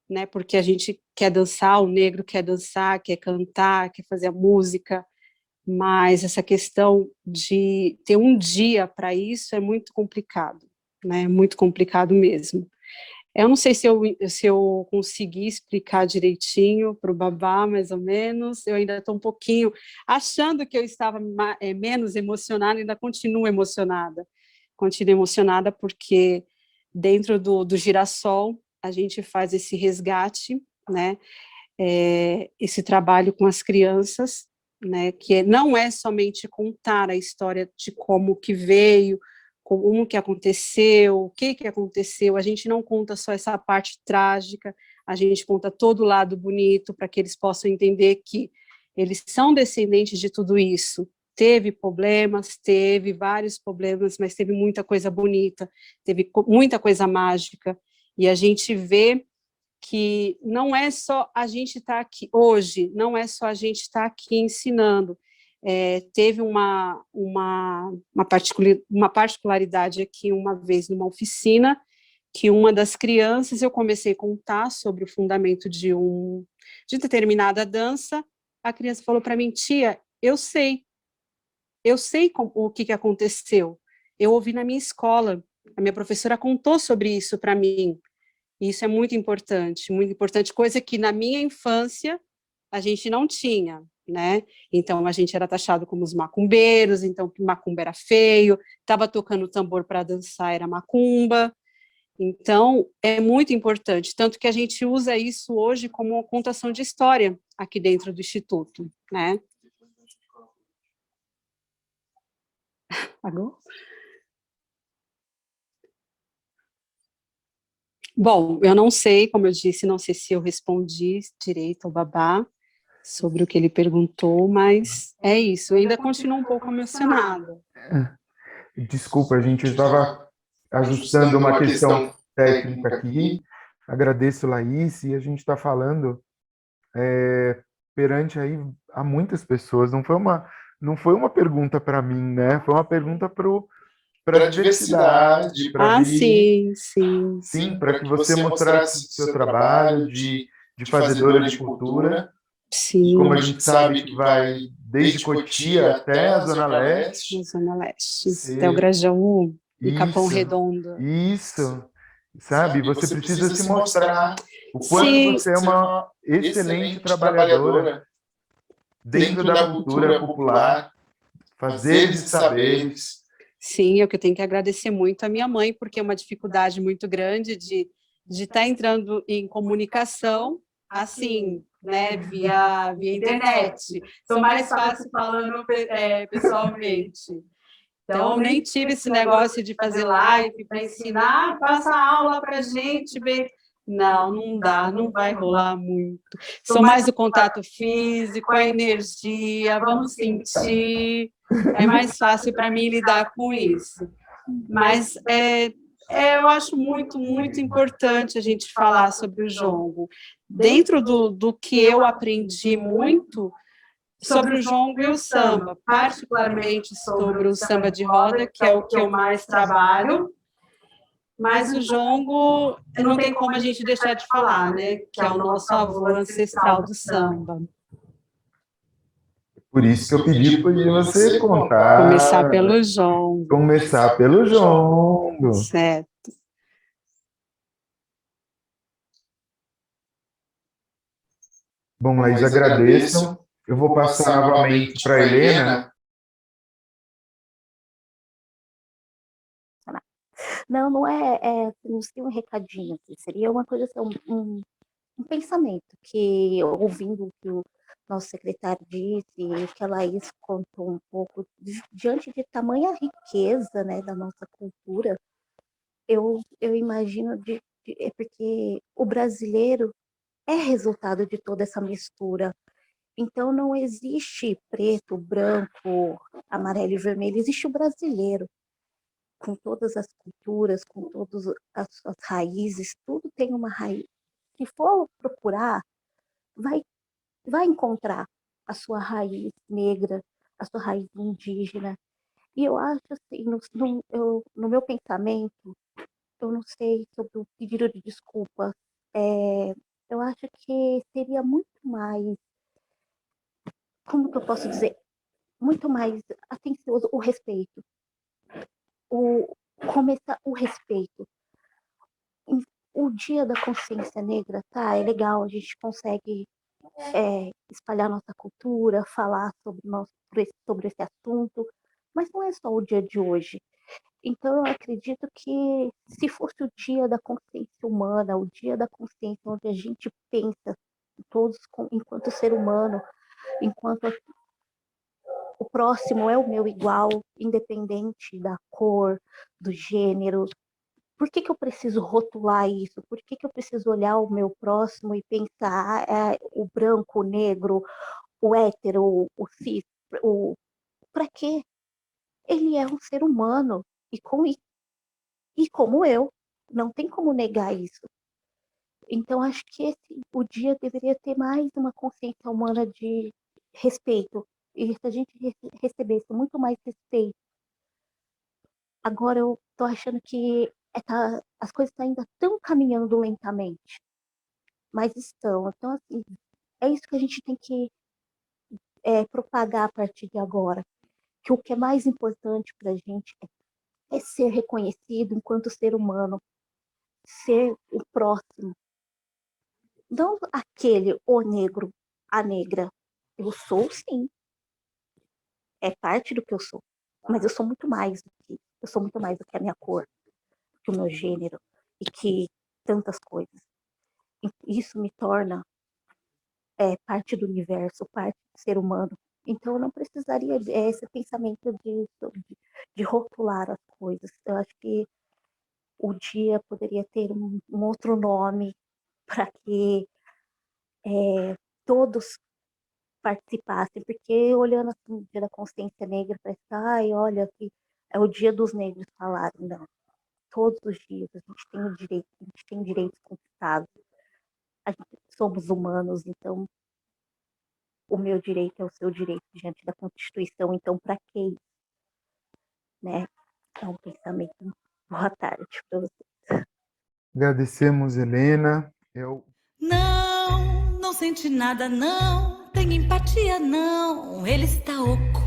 né? Porque a gente quer dançar, o negro quer dançar, quer cantar, quer fazer a música, mas essa questão de ter um dia para isso é muito complicado, né? Muito complicado mesmo. Eu não sei se eu consegui explicar direitinho para o Babá, mais ou menos. Eu ainda estou um pouquinho achando que eu estava menos emocionada, ainda continuo emocionada. Continuo emocionada porque dentro do Girassol a gente faz esse resgate, né? Esse trabalho com as crianças, né? Que não é somente contar a história de como que veio, como que aconteceu, o que aconteceu, a gente não conta só essa parte trágica, a gente conta todo o lado bonito para que eles possam entender que eles são descendentes de tudo isso. Teve problemas, teve vários problemas, mas teve muita coisa bonita, teve muita coisa mágica, e a gente vê que não é só a gente estar aqui hoje, não é só a gente estar aqui ensinando. Teve uma particularidade aqui uma vez numa oficina, que uma das crianças, eu comecei a contar sobre o fundamento de determinada dança, a criança falou para mim, tia, eu sei o que aconteceu, eu ouvi na minha escola, a minha professora contou sobre isso para mim. Isso é muito importante, coisa que na minha infância a gente não tinha, né? Então a gente era taxado como os macumbeiros, então macumba era feio, estava tocando tambor para dançar era macumba. Então é muito importante, tanto que a gente usa isso hoje como uma contação de história aqui dentro do Instituto, né? Agora? Bom, eu não sei, como eu disse, não sei se eu respondi direito ao Babá sobre o que ele perguntou, mas é isso, eu ainda continuo um pouco emocionada. Desculpa, gente, eu estava ajustando uma questão técnica aqui. Agradeço, Laís, e a gente está falando perante aí a muitas pessoas. Não foi uma pergunta para mim, né? Foi uma pergunta para a diversidade, para sim. Sim, para que você mostrasse seu trabalho de fazedora de cultura. Sim. Como a gente sabe que vai desde Cotia até a Zona Leste. Na Zona Leste, até o Grajaú e Capão Redondo. Isso, sabe? Você precisa se mostrar o quanto você é uma excelente trabalhadora dentro da cultura popular, fazeres e saberes. Sim, eu que tenho que agradecer muito a minha mãe, porque é uma dificuldade muito grande de estar entrando em comunicação, assim, né, via internet. Sou mais fácil falando pessoalmente. Então, nem tive esse negócio de fazer live para ensinar, passa aula para a gente ver. Não dá, não vai rolar muito. Sou mais o contato físico, a energia, vamos sentir. É mais fácil para mim lidar com isso. Mas eu acho muito, muito importante a gente falar sobre o jongo. Dentro do que eu aprendi muito sobre o jongo e o samba, particularmente sobre o samba de roda, que é o que eu mais trabalho, mas o jongo não tem como a gente deixar de falar, né? Que é o nosso avô ancestral do samba. Por isso que eu pedi para você contar. Começar pelo jongo. Começar pelo jongo. Certo. Bom, Laís, agradeço. Eu vou passar novamente para a Helena. Não, não não seria um recadinho, assim, seria uma coisa assim, um pensamento que, ouvindo o que o nosso secretário disse, e que a Laís contou um pouco, diante de tamanha riqueza, né, da nossa cultura, eu imagino é porque o brasileiro é resultado de toda essa mistura. Então não existe preto, branco, amarelo e vermelho, existe o brasileiro, com todas as culturas, com todas as raízes, tudo tem uma raiz. Se for procurar, vai, vai encontrar a sua raiz negra, a sua raiz indígena. E eu acho assim, no meu pensamento, eu não sei sobre o pedido de desculpa, eu acho que seria muito mais, como que eu posso dizer, muito mais atencioso o respeito, o começar o respeito. O Dia da Consciência Negra, tá? É legal, a gente consegue espalhar nossa cultura, falar sobre esse assunto, mas não é só o dia de hoje. Então, eu acredito que se fosse o Dia da Consciência Humana, o Dia da Consciência onde a gente pensa todos enquanto ser humano, enquanto o próximo é o meu igual, independente da cor, do gênero. Por que eu preciso rotular isso? Por que eu preciso olhar o meu próximo e pensar o branco, o negro, o hétero, o cis? Para quê? Ele é um ser humano e como eu. Não tem como negar isso. Então, acho que o dia deveria ter mais uma consciência humana de respeito. E se a gente recebesse muito mais respeito, agora eu tô achando que as coisas ainda estão caminhando lentamente, mas estão. Então, assim, é isso que a gente tem que propagar a partir de agora. Que o que é mais importante para a gente é ser reconhecido enquanto ser humano, ser o próximo. Não aquele, o negro, a negra. Eu sou, sim. É parte do que eu sou. Mas eu sou muito mais do que. Eu sou muito mais do que a minha cor, do que o meu gênero, e que tantas coisas. Isso me torna parte do universo, parte do ser humano. Então, eu não precisaria esse pensamento de rotular as coisas. Eu acho que o dia poderia ter um outro nome para que todos participassem, porque olhando assim, o Dia da Consciência Negra, parece que, ai, olha, que é o dia dos negros falarem. Não, todos os dias a gente tem o direito, a gente tem direitos conquistados, somos humanos, então o meu direito é o seu direito diante da Constituição, então para que isso? Né? É um pensamento. Boa tarde para você. Agradecemos, Helena. Não sente nada, não. Tem empatia, não. Ele está oco.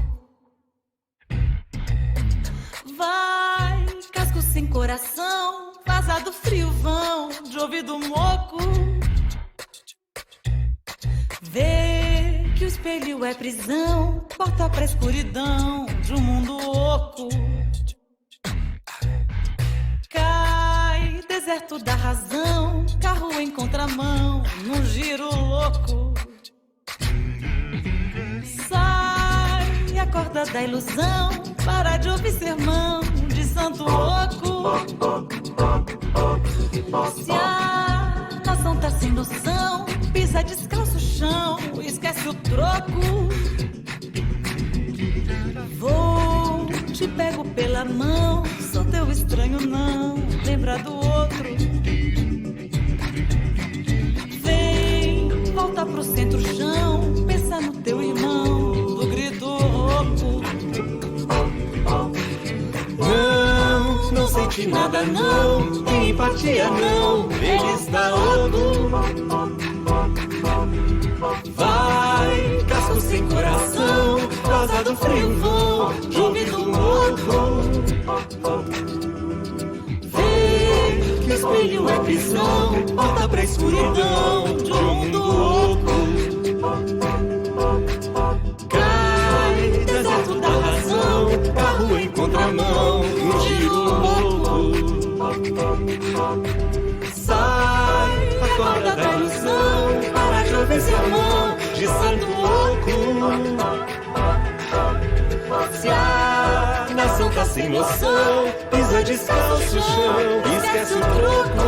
Vai, casco sem coração. Vazado frio vão, de ouvido moco. Vê que o espelho é prisão. Porta pra escuridão de um mundo oco. Cai, deserto da razão, carro em contramão, num giro louco. Sai, acorda da ilusão, para de ouvir sermão de santo louco. Se a nação tá sem noção, pisa descalço o chão, esquece o troco. Vou, te pego pela mão, sou teu estranho não, lembra do outro. Vem, volta pro centro-chão, pensa no teu irmão, do grito rouco. Não sente nada não, tem empatia não, ele está louco. Vai, casco sem coração, rosa do frio vão, ouvido louco. Vê que o espelho é prisão, porta pra escuridão de um mundo louco. Cai, deserto da razão, carro em contramão, um giro louco. Sai, acorda da ilusão, para de ouvir sermão de santo louco. Se a nação tá sem noção, pisa descalço o chão, esquece o troco.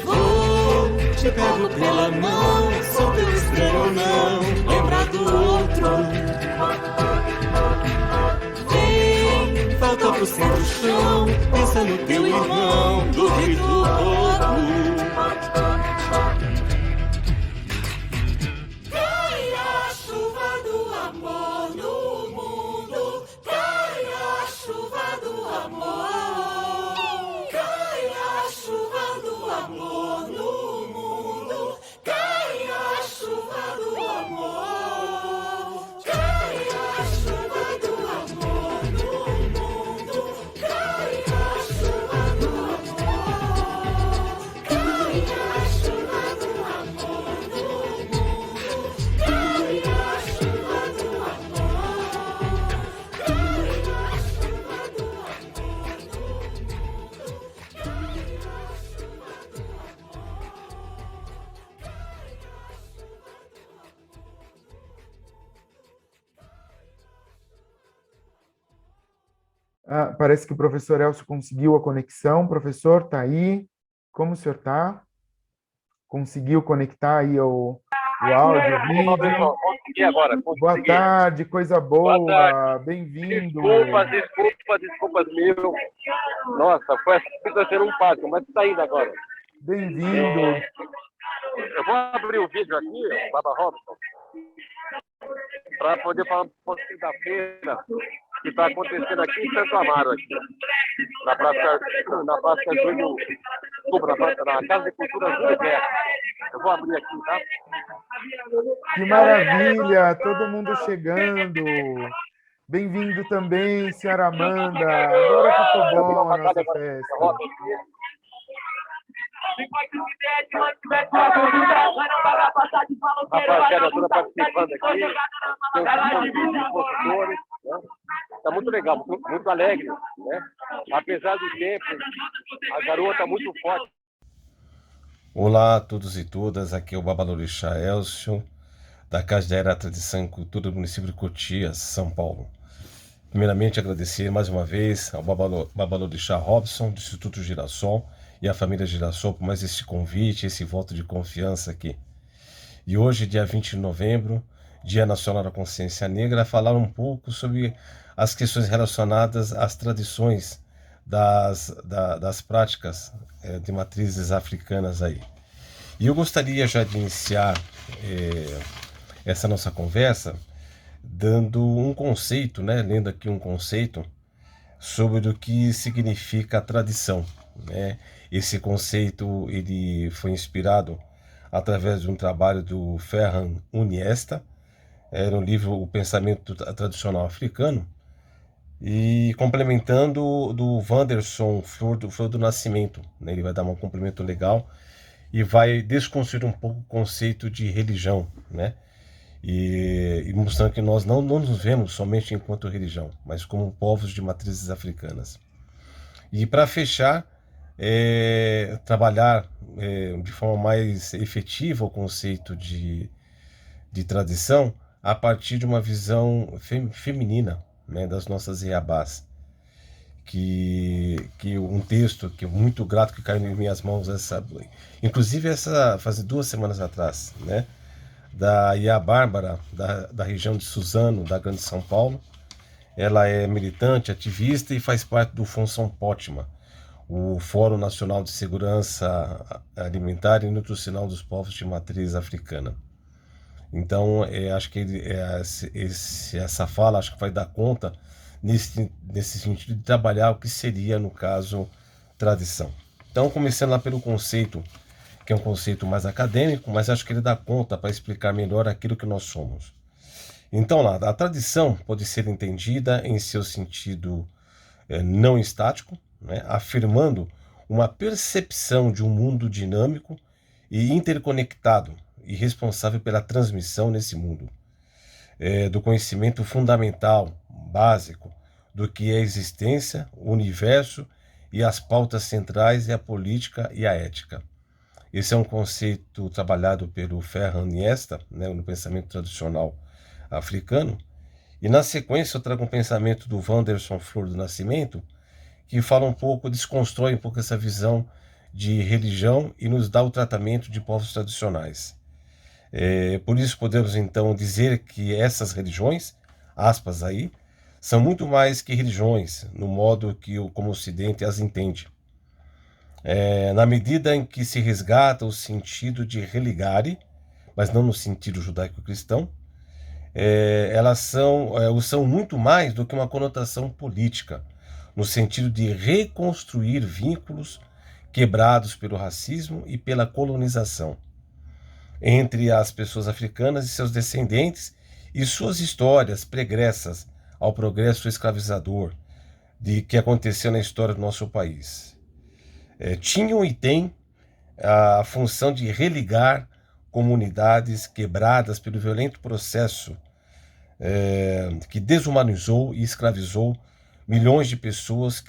Vou, te pego pela mão, sou teu estranho ou não, lembra do outro. Vem, volta pro centro chão, pensa no teu irmão, do rei do louco. Parece que o professor Elcio conseguiu a conexão. Professor, está aí? Como o senhor está? Conseguiu conectar aí o áudio, o vídeo? Consegui agora, consegui. Boa tarde, coisa boa. Bem-vindo. Desculpas meu. Nossa, foi assim um passo, mas está indo agora. Bem-vindo. Eu vou abrir o vídeo aqui, Baba Robson, para poder falar um pouquinho da feira que está acontecendo aqui em Santo Amaro, aqui, na Praça Júlio, desculpa, na Casa de Cultura Júlio Berto. Eu vou abrir aqui, tá? Que maravilha, todo mundo chegando. Bem-vindo também, senhora Amanda. Agora ficou bom a nossa festa. Rapaziada toda participando aqui, compositores, né? Tá muito legal, muito alegre, né? Apesar do tempo, a garota muito forte. Olá a todos e todas, aqui é o Babalorixá Elcio, da Casa de Era Tradição e Cultura do município de Cotias, São Paulo. Primeiramente, agradecer mais uma vez ao Babalorixá Robson, do Instituto Girassol, e a família Girassol por mais esse convite, esse voto de confiança aqui. E hoje, dia 20 de novembro, Dia Nacional da Consciência Negra, falar um pouco sobre as questões relacionadas às tradições das práticas de matrizes africanas aí. E eu gostaria já de iniciar essa nossa conversa dando um conceito, né, lendo aqui um conceito sobre o que significa a tradição, né? Esse conceito ele foi inspirado através de um trabalho do Ferran Uniesta, no livro O Pensamento Tradicional Africano, e complementando do Wanderson Flor do Nascimento, né? Ele vai dar um complemento legal e vai desconstruir um pouco o conceito de religião, né? E mostrando que nós não nos vemos somente enquanto religião, mas como povos de matrizes africanas. E para fechar, trabalhar de forma mais efetiva o conceito de tradição a partir de uma visão feminina, né, das nossas Iabás. Que um texto que é muito grato que caiu em minhas mãos, inclusive faz 2 semanas atrás, né, da Ia Bárbara, da região de Suzano, da Grande São Paulo. Ela é militante, ativista e faz parte do Função Pótima, o Fórum Nacional de Segurança Alimentar e Nutricional dos Povos de Matriz Africana. Então, acho que essa fala acho que vai dar conta nesse sentido de trabalhar o que seria, no caso, tradição. Então, começando lá pelo conceito, que é um conceito mais acadêmico, mas acho que ele dá conta para explicar melhor aquilo que nós somos. Então, lá, a tradição pode ser entendida em seu sentido não estático, né, afirmando uma percepção de um mundo dinâmico e interconectado e responsável pela transmissão nesse mundo do conhecimento fundamental, básico, do que é a existência, o universo e as pautas centrais é a política e a ética. Esse é um conceito trabalhado pelo Ferran Iniesta, né, no pensamento tradicional africano. E na sequência eu trago um pensamento do Wanderson Flor do Nascimento, que fala um pouco, desconstrói um pouco essa visão de religião e nos dá o tratamento de povos tradicionais. Por isso podemos então dizer que essas religiões, aspas aí, são muito mais que religiões, no modo que como o Ocidente as entende. Na medida em que se resgata o sentido de religare, mas não no sentido judaico-cristão, elas são muito mais do que uma conotação política, no sentido de reconstruir vínculos quebrados pelo racismo e pela colonização entre as pessoas africanas e seus descendentes e suas histórias pregressas ao progresso escravizador que aconteceu na história do nosso país. Tinham e têm a função de religar comunidades quebradas pelo violento processo que desumanizou e escravizou milhões de pessoas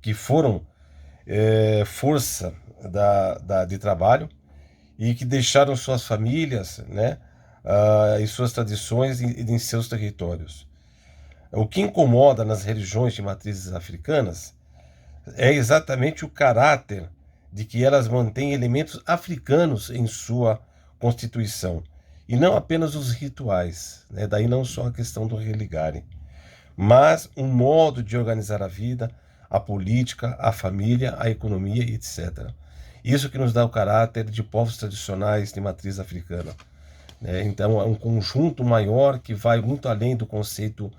que foram força de trabalho e que deixaram suas famílias, né, e suas tradições em seus territórios. O que incomoda nas religiões de matrizes africanas é exatamente o caráter de que elas mantêm elementos africanos em sua constituição, e não apenas os rituais, né? Daí não só a questão do religare, mas um modo de organizar a vida, a política, a família, a economia, etc. Isso que nos dá o caráter de povos tradicionais de matriz africana. Então é um conjunto maior que vai muito além do conceito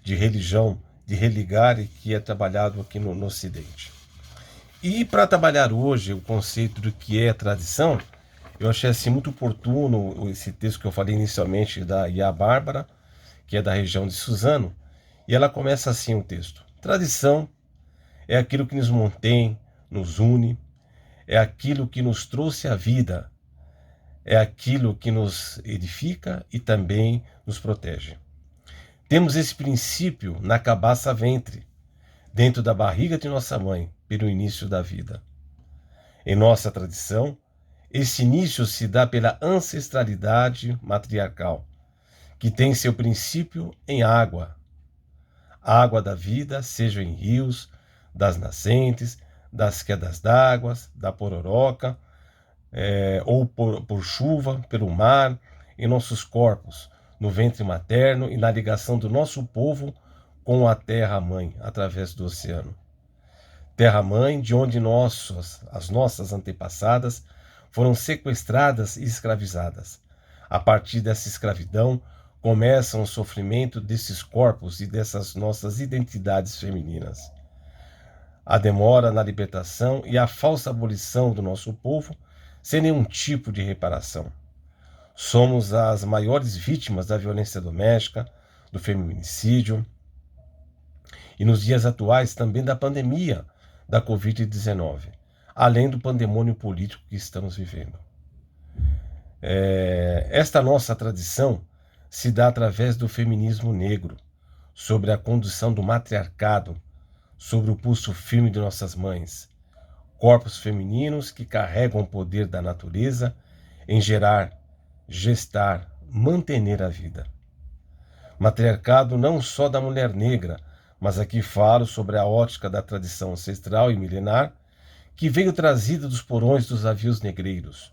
de religião, de religare, que é trabalhado aqui no Ocidente. E para trabalhar hoje o conceito do que é tradição, eu achei assim muito oportuno esse texto que eu falei inicialmente da Iá Bárbara, que é da região de Suzano, e ela começa assim o texto: tradição é aquilo que nos mantém, nos une, é aquilo que nos trouxe a vida, é aquilo que nos edifica e também nos protege. Temos esse princípio na cabaça ventre, dentro da barriga de nossa mãe, pelo início da vida. Em nossa tradição, esse início se dá pela ancestralidade matriarcal, que tem seu princípio em água. A água da vida, seja em rios, das nascentes, das quedas d'água, da pororoca, ou por chuva, pelo mar, em nossos corpos, no ventre materno e na ligação do nosso povo com a terra-mãe, através do oceano. Terra-mãe, de onde as nossas antepassadas foram sequestradas e escravizadas. A partir dessa escravidão, começa o sofrimento desses corpos e dessas nossas identidades femininas. A demora na libertação e a falsa abolição do nosso povo, sem nenhum tipo de reparação. Somos as maiores vítimas da violência doméstica, do feminicídio e nos dias atuais também da pandemia da Covid-19, além do pandemônio político que estamos vivendo. Esta nossa tradição se dá através do feminismo negro, sobre a condução do matriarcado, sobre o pulso firme de nossas mães, corpos femininos que carregam o poder da natureza em gerar, gestar, manter a vida. Matriarcado não só da mulher negra, mas aqui falo sobre a ótica da tradição ancestral e milenar, que veio trazida dos porões dos navios negreiros,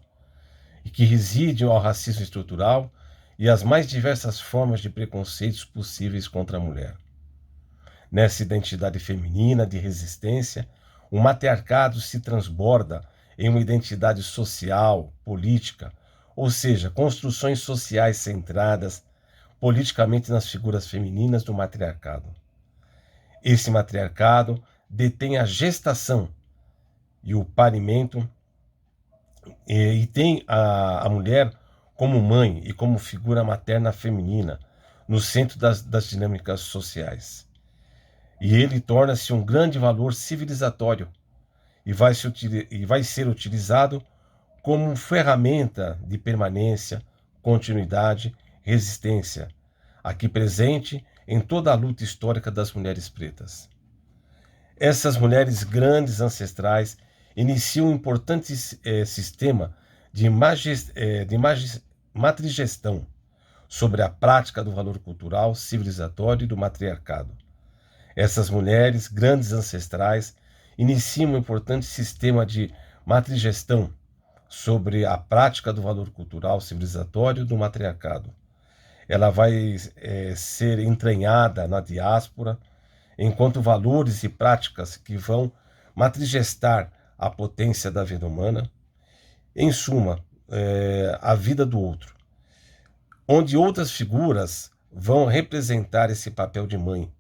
e que reside ao racismo estrutural e às mais diversas formas de preconceitos possíveis contra a mulher. Nessa identidade feminina de resistência, o matriarcado se transborda em uma identidade social, política, ou seja, construções sociais centradas politicamente nas figuras femininas do matriarcado. Esse matriarcado detém a gestação e o parimento e tem a mulher como mãe e como figura materna feminina no centro das dinâmicas sociais. E ele torna-se um grande valor civilizatório e vai ser utilizado como ferramenta de permanência, continuidade, resistência, aqui presente em toda a luta histórica das mulheres pretas. Essas mulheres grandes ancestrais iniciam um importante sistema de matrigestão sobre a prática do valor cultural, civilizatório e do matriarcado. Essas mulheres grandes ancestrais iniciam um importante sistema de matrigestão sobre a prática do valor cultural, civilizatório e do matriarcado. Ela vai ser entranhada na diáspora, enquanto valores e práticas que vão matrigestar a potência da vida humana, em suma, a vida do outro, onde outras figuras vão representar esse papel de mãe,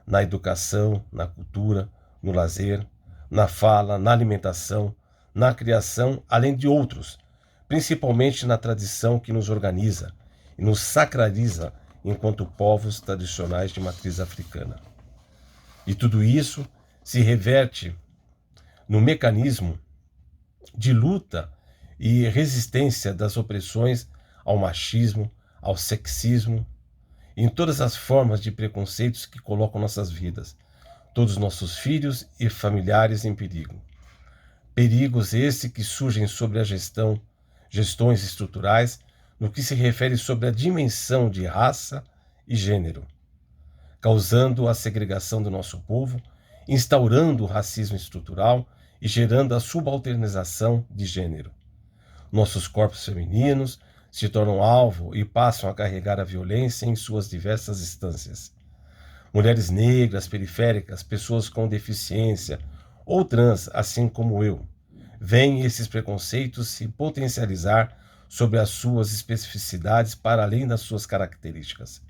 na educação, na cultura, no lazer, na fala, na alimentação, na criação, além de outros, principalmente na tradição que nos organiza e nos sacraliza enquanto povos tradicionais de matriz africana. E tudo isso se reverte no mecanismo de luta e resistência das opressões ao machismo, ao sexismo, em todas as formas de preconceitos que colocam nossas vidas, todos nossos filhos e familiares em perigo. Perigos esses que surgem sobre a gestões estruturais no que se refere sobre a dimensão de raça e gênero, causando a segregação do nosso povo, instaurando o racismo estrutural e gerando a subalternização de gênero. Nossos corpos femininos se tornam alvo e passam a carregar a violência em suas diversas instâncias. Mulheres negras, periféricas, pessoas com deficiência ou trans, assim como eu, veem esses preconceitos se potencializar sobre as suas especificidades para além das suas características.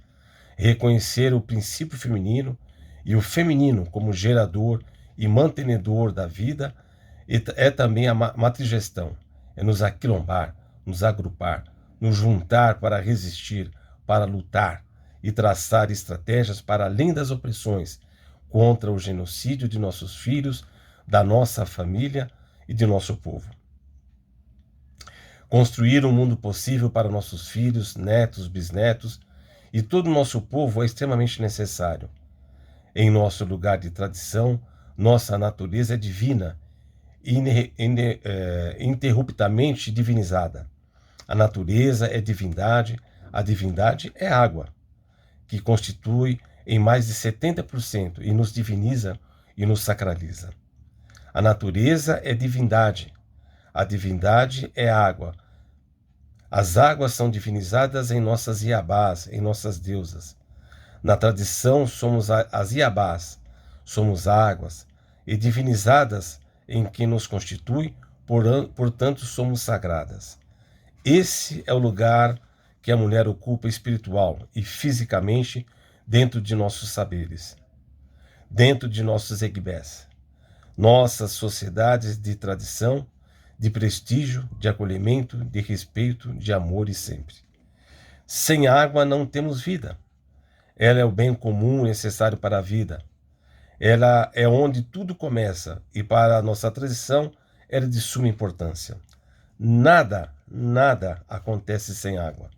Reconhecer o princípio feminino e o feminino como gerador e mantenedor da vida é também a matrigestão, é nos aquilombar, nos agrupar, nos juntar para resistir, para lutar e traçar estratégias para além das opressões, contra o genocídio de nossos filhos, da nossa família e de nosso povo. Construir um mundo possível para nossos filhos, netos, bisnetos e todo o nosso povo é extremamente necessário. Em nosso lugar de tradição, nossa natureza é divina, interruptamente divinizada. A natureza é divindade, a divindade é água, que constitui em mais de 70% e nos diviniza e nos sacraliza. A natureza é divindade, a divindade é água. As águas são divinizadas em nossas Iabás, em nossas deusas. Na tradição somos as Iabás, somos águas, e divinizadas em que nos constitui, portanto somos sagradas. Esse é o lugar que a mulher ocupa espiritual e fisicamente dentro de nossos saberes, dentro de nossos egbés, nossas sociedades de tradição, de prestígio, de acolhimento, de respeito, de amor e sempre. Sem água não temos vida. Ela é o bem comum necessário para a vida. Ela é onde tudo começa e para a nossa tradição ela é de suma importância. Nada acontece sem água.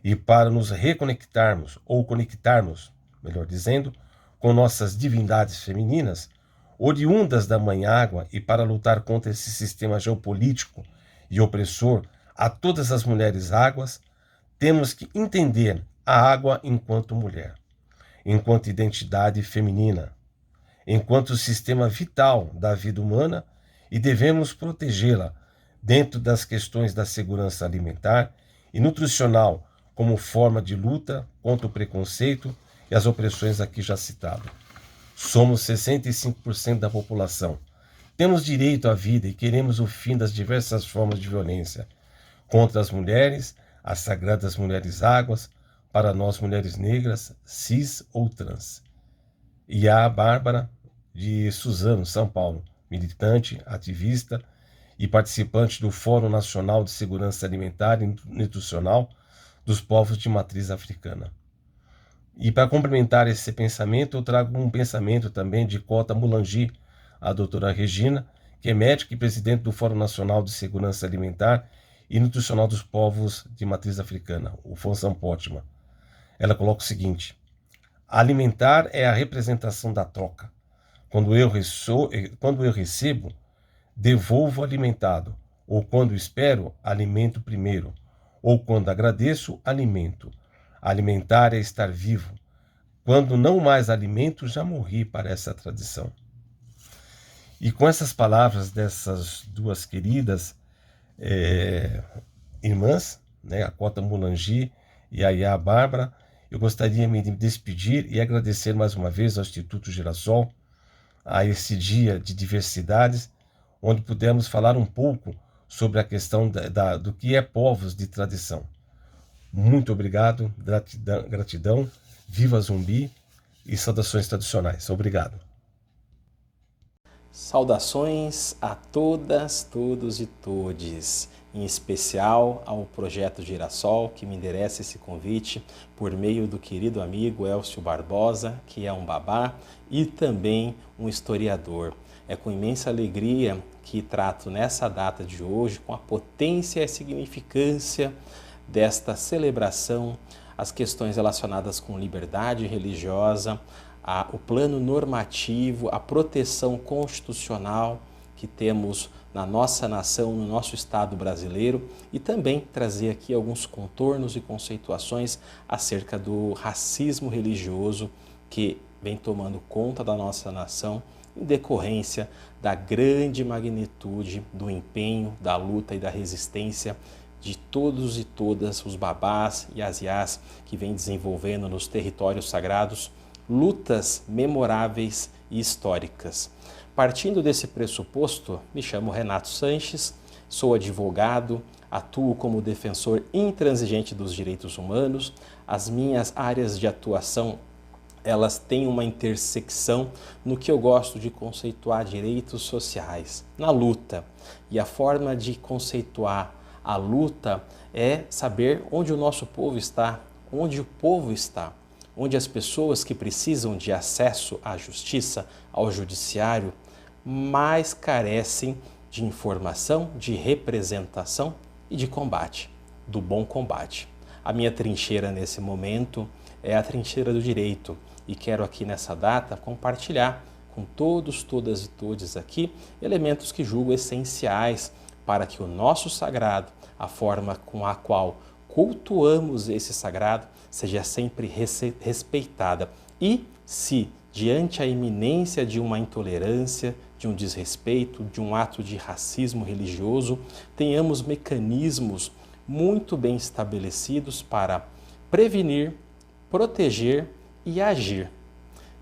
E para nos reconectarmos, ou conectarmos, melhor dizendo, com nossas divindades femininas, oriundas da Mãe Água, e para lutar contra esse sistema geopolítico e opressor a todas as mulheres águas, temos que entender a água enquanto mulher, enquanto identidade feminina, enquanto sistema vital da vida humana, e devemos protegê-la dentro das questões da segurança alimentar e nutricional como forma de luta contra o preconceito e as opressões aqui já citadas. Somos 65% da população. Temos direito à vida e queremos o fim das diversas formas de violência contra as mulheres, as sagradas mulheres águas, para nós mulheres negras, cis ou trans. E a Bárbara de Suzano, São Paulo, militante, ativista e participante do Fórum Nacional de Segurança Alimentar e Nutricional dos Povos de Matriz Africana. E para complementar esse pensamento, eu trago um pensamento também de Cota Mulangi, a doutora Regina, que é médica e presidente do Fórum Nacional de Segurança Alimentar e Nutricional dos Povos de Matriz Africana, o FONSAM POTMA. Ela coloca o seguinte: alimentar é a representação da troca. Quando eu recebo, devolvo alimentado, ou quando espero, alimento primeiro, ou quando agradeço, alimento. Alimentar é estar vivo. Quando não mais alimento, já morri para essa tradição. E com essas palavras dessas duas queridas irmãs, né, a Cota Mulangi e a Iá Bárbara, eu gostaria de me despedir e agradecer mais uma vez ao Instituto Girassol, a esse dia de diversidades, onde pudemos falar um pouco sobre a questão do que é povos de tradição. Muito obrigado, gratidão, viva Zumbi e saudações tradicionais. Obrigado. Saudações a todas, todos e todes, em especial ao Projeto Girassol, que me endereça esse convite por meio do querido amigo Elcio Barbosa, que é um babá e também um historiador. É com imensa alegria que trato nessa data de hoje, com a potência e a significância desta celebração, as questões relacionadas com liberdade religiosa, o plano normativo, a proteção constitucional que temos na nossa nação, no nosso Estado brasileiro, e também trazer aqui alguns contornos e conceituações acerca do racismo religioso que vem tomando conta da nossa nação em decorrência da grande magnitude do empenho, da luta e da resistência de todos e todas os babás e as iás que vem desenvolvendo nos territórios sagrados lutas memoráveis e históricas. Partindo desse pressuposto, me chamo Renato Sanches, sou advogado, atuo como defensor intransigente dos direitos humanos. As minhas áreas de atuação, elas têm uma intersecção no que eu gosto de conceituar direitos sociais, na luta. E a forma de conceituar a luta é saber onde o nosso povo está, onde o povo está, onde as pessoas que precisam de acesso à justiça, ao judiciário, mais carecem de informação, de representação e de combate, do bom combate. A minha trincheira nesse momento é a trincheira do direito e quero aqui nessa data compartilhar com todos, todas e todes aqui elementos que julgo essenciais para que o nosso sagrado, a forma com a qual cultuamos esse sagrado, seja sempre respeitada. E se, diante a iminência de uma intolerância, de um desrespeito, de um ato de racismo religioso, tenhamos mecanismos muito bem estabelecidos para prevenir, proteger e agir.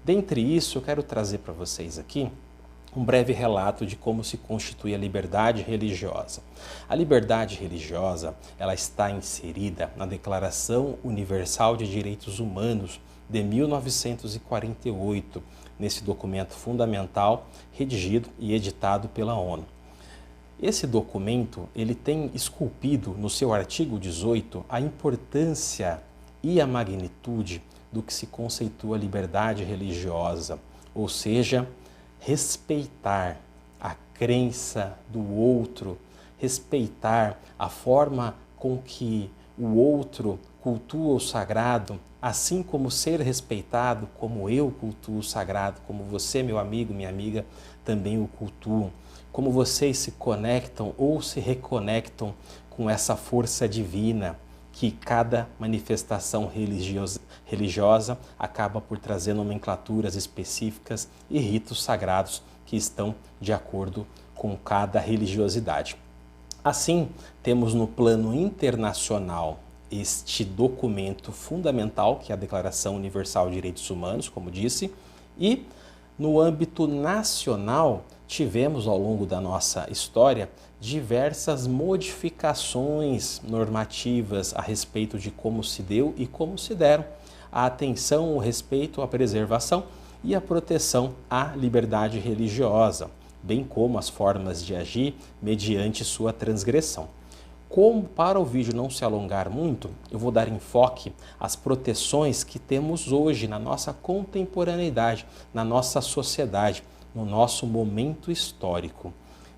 Dentre isso, eu quero trazer para vocês aqui um breve relato de como se constitui a liberdade religiosa. A liberdade religiosa, ela está inserida na Declaração Universal de Direitos Humanos de 1948, nesse documento fundamental redigido e editado pela ONU. Esse documento, ele tem esculpido no seu artigo 18 a importância e a magnitude do que se conceitua liberdade religiosa, ou seja, respeitar a crença do outro, respeitar a forma com que o outro cultua o sagrado, assim como ser respeitado, como eu cultuo o sagrado, como você, meu amigo, minha amiga, também o cultuam, como vocês se conectam ou se reconectam com essa força divina que cada manifestação religiosa acaba por trazer nomenclaturas específicas e ritos sagrados que estão de acordo com cada religiosidade. Assim, temos no plano internacional este documento fundamental, que é a Declaração Universal de Direitos Humanos, como disse, e no âmbito nacional tivemos ao longo da nossa história diversas modificações normativas a respeito de como se deu e como se deram a atenção, o respeito, a preservação e a proteção à liberdade religiosa, bem como as formas de agir mediante sua transgressão. Como para o vídeo não se alongar muito, eu vou dar enfoque às proteções que temos hoje na nossa contemporaneidade, na nossa sociedade, no nosso momento histórico.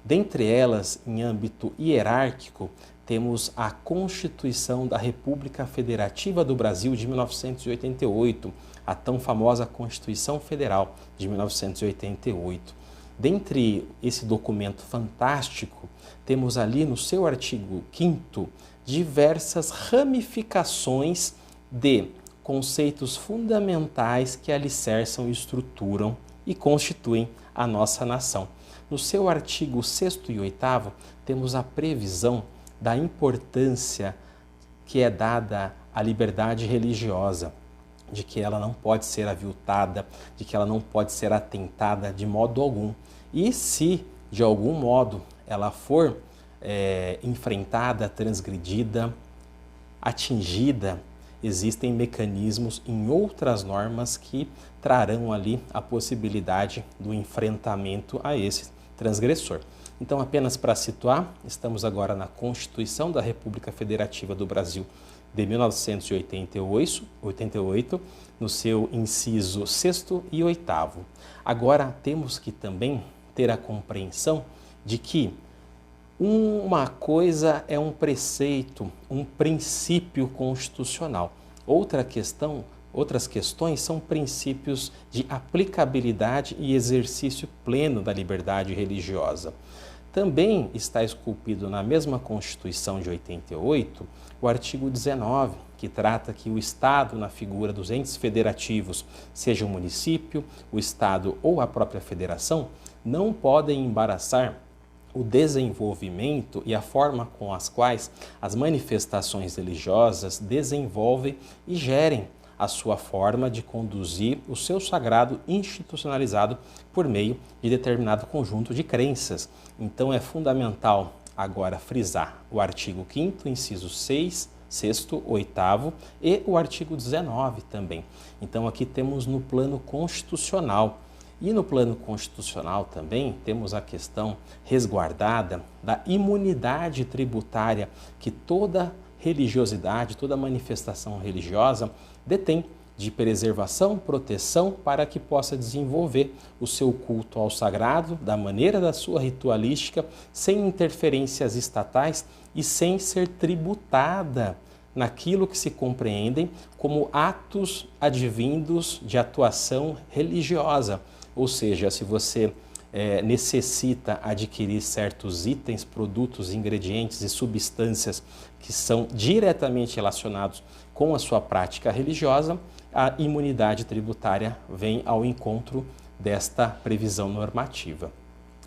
Dentre elas, em âmbito hierárquico, temos a Constituição da República Federativa do Brasil de 1988, a tão famosa Constituição Federal de 1988. Dentre esse documento fantástico, temos ali no seu artigo 5º diversas ramificações de conceitos fundamentais que alicerçam, estruturam e constituem a nossa nação. No seu artigo 6º e 8º, temos a previsão da importância que é dada à liberdade religiosa, de que ela não pode ser aviltada, de que ela não pode ser atentada de modo algum. E se, de algum modo, ela for enfrentada, transgredida, atingida, existem mecanismos em outras normas que trarão ali a possibilidade do enfrentamento a esse transgressor. Então, apenas para situar, estamos agora na Constituição da República Federativa do Brasil de 1988, no seu inciso 6º e 8º. Agora, temos que também ter a compreensão de que uma coisa é um preceito, um princípio constitucional. Outras questões são princípios de aplicabilidade e exercício pleno da liberdade religiosa. Também está esculpido na mesma Constituição de 88 o artigo 19, que trata que o Estado, na figura dos entes federativos, seja o município, o Estado ou a própria federação, não podem embaraçar o desenvolvimento e a forma com as quais as manifestações religiosas desenvolvem e gerem a sua forma de conduzir o seu sagrado institucionalizado por meio de determinado conjunto de crenças. Então é fundamental agora frisar o artigo 5º, inciso 6, 6º, 8º e o artigo 19 também. Então aqui temos no plano constitucional. E no plano constitucional também temos a questão resguardada da imunidade tributária que toda religiosidade, toda manifestação religiosa detém de preservação, proteção para que possa desenvolver o seu culto ao sagrado da maneira da sua ritualística, sem interferências estatais e sem ser tributada naquilo que se compreendem como atos advindos de atuação religiosa. Ou seja, se você necessita adquirir certos itens, produtos, ingredientes e substâncias que são diretamente relacionados com a sua prática religiosa, a imunidade tributária vem ao encontro desta previsão normativa.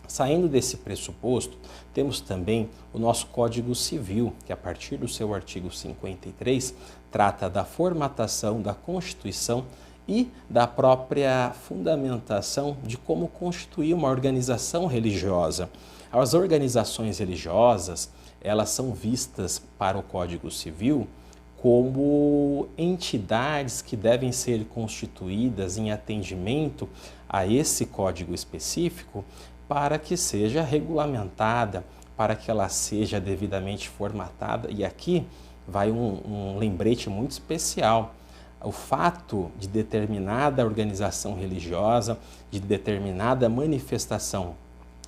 Saindo desse pressuposto, temos também o nosso Código Civil, que a partir do seu artigo 53 trata da formatação da Constituição e da própria fundamentação de como constituir uma organização religiosa. As organizações religiosas, elas são vistas para o Código Civil como entidades que devem ser constituídas em atendimento a esse código específico para que seja regulamentada, para que ela seja devidamente formatada. E aqui vai um lembrete muito especial. O fato de determinada organização religiosa, de determinada manifestação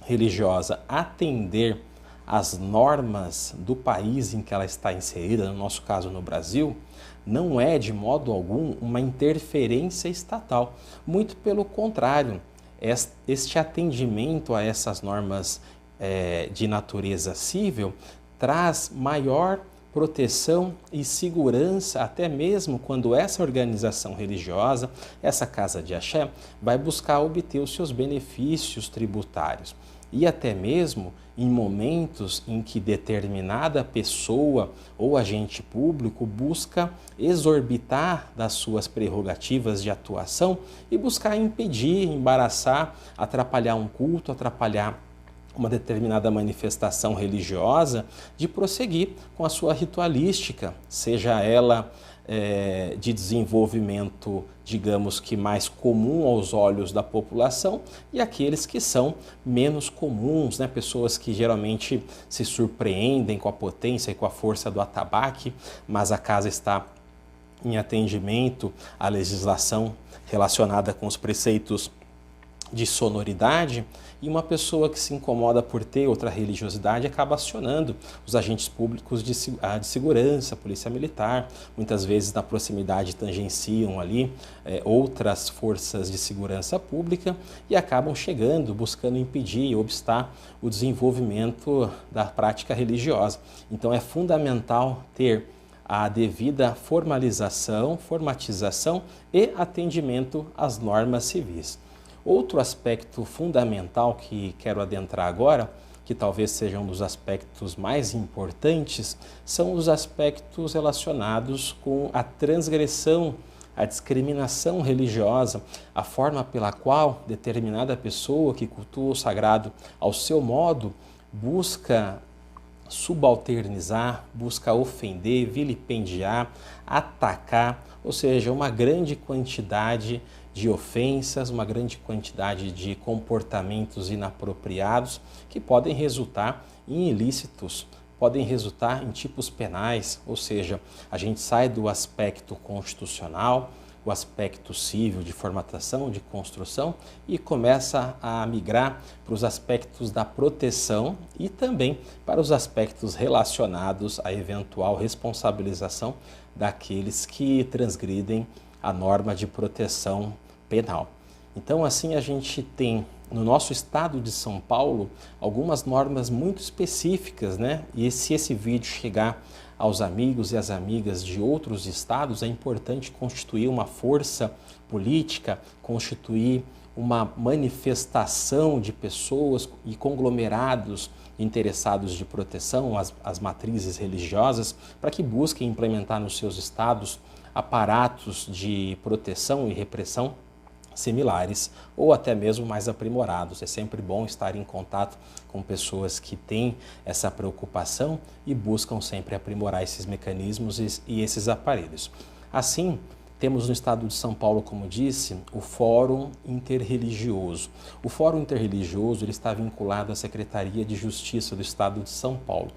religiosa atender às normas do país em que ela está inserida, no nosso caso no Brasil, não é de modo algum uma interferência estatal. Muito pelo contrário, este atendimento a essas normas de natureza civil traz maior proteção e segurança, até mesmo quando essa organização religiosa, essa casa de axé, vai buscar obter os seus benefícios tributários. E até mesmo em momentos em que determinada pessoa ou agente público busca exorbitar das suas prerrogativas de atuação e buscar impedir, embaraçar, atrapalhar um culto, atrapalhar uma determinada manifestação religiosa, de prosseguir com a sua ritualística, seja ela de desenvolvimento, digamos que mais comum aos olhos da população, e aqueles que são menos comuns, né? Pessoas que geralmente se surpreendem com a potência e com a força do atabaque, mas a casa está em atendimento à legislação relacionada com os preceitos de sonoridade, e uma pessoa que se incomoda por ter outra religiosidade acaba acionando os agentes públicos de segurança, polícia militar, muitas vezes na proximidade tangenciam ali outras forças de segurança pública e acabam chegando, buscando impedir e obstar o desenvolvimento da prática religiosa. Então é fundamental ter a devida formatização e atendimento às normas civis. Outro aspecto fundamental que quero adentrar agora, que talvez seja um dos aspectos mais importantes, são os aspectos relacionados com a transgressão, a discriminação religiosa, a forma pela qual determinada pessoa que cultua o sagrado ao seu modo busca subalternizar, busca ofender, vilipendiar, atacar, ou seja, uma grande quantidade de ofensas, uma grande quantidade de comportamentos inapropriados que podem resultar em ilícitos, podem resultar em tipos penais, ou seja, a gente sai do aspecto constitucional, o aspecto civil de formatação, de construção e começa a migrar para os aspectos da proteção e também para os aspectos relacionados à eventual responsabilização daqueles que transgridem a norma de proteção penal. Então, assim, a gente tem no nosso estado de São Paulo algumas normas muito específicas, né? E se esse vídeo chegar aos amigos e às amigas de outros estados, é importante constituir uma força política, constituir uma manifestação de pessoas e conglomerados interessados de proteção às matrizes religiosas, para que busquem implementar nos seus estados aparatos de proteção e repressão similares ou até mesmo mais aprimorados. É sempre bom estar em contato com pessoas que têm essa preocupação e buscam sempre aprimorar esses mecanismos e esses aparelhos. Assim, temos no estado de São Paulo, como disse, o Fórum Interreligioso. O Fórum Interreligioso ele está vinculado à Secretaria de Justiça do estado de São Paulo.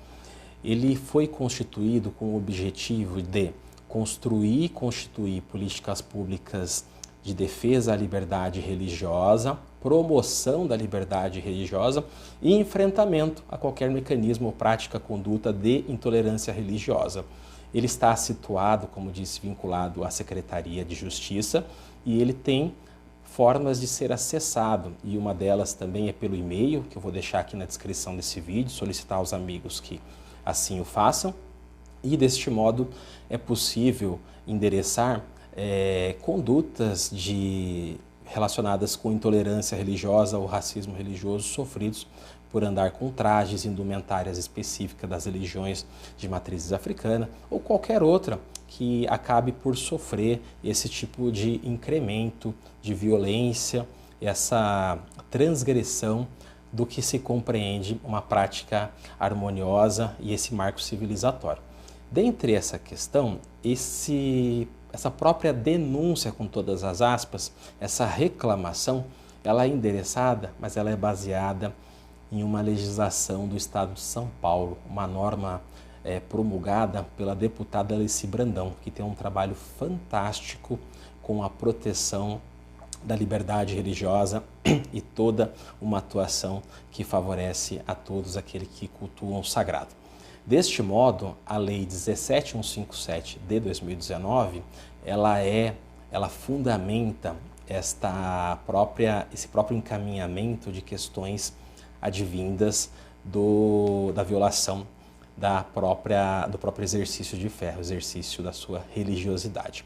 Ele foi constituído com o objetivo de construir e constituir políticas públicas de defesa à liberdade religiosa, promoção da liberdade religiosa e enfrentamento a qualquer mecanismo ou prática, conduta de intolerância religiosa. Ele está situado, como disse, vinculado à Secretaria de Justiça e ele tem formas de ser acessado e uma delas também é pelo e-mail, que eu vou deixar aqui na descrição desse vídeo, solicitar aos amigos que assim o façam e deste modo é possível endereçar condutas relacionadas com intolerância religiosa ou racismo religioso sofridos por andar com trajes, indumentárias específicas das religiões de matrizes africana ou qualquer outra que acabe por sofrer esse tipo de incremento de violência, essa transgressão do que se compreende uma prática harmoniosa e esse marco civilizatório. Dentre essa questão, essa própria denúncia, com todas as aspas, essa reclamação, ela é endereçada, mas ela é baseada em uma legislação do estado de São Paulo, uma norma promulgada pela deputada Alice Brandão, que tem um trabalho fantástico com a proteção da liberdade religiosa e toda uma atuação que favorece a todos aqueles que cultuam o sagrado. Deste modo, a Lei 17157 de 2019, ela fundamenta esse próprio encaminhamento de questões advindas da violação do próprio exercício de fé, o exercício da sua religiosidade.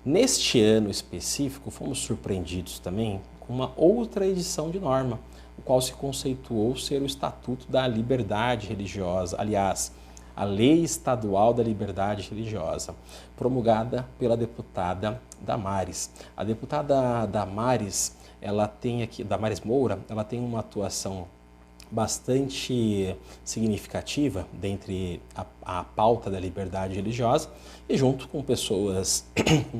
Neste ano específico, fomos surpreendidos também com uma outra edição de norma, o qual se conceituou ser o Estatuto da Liberdade Religiosa, aliás, a Lei Estadual da Liberdade Religiosa, promulgada pela deputada Damares. A deputada Damares, Damares Moura, ela tem uma atuação bastante significativa dentre a pauta da liberdade religiosa e junto com pessoas com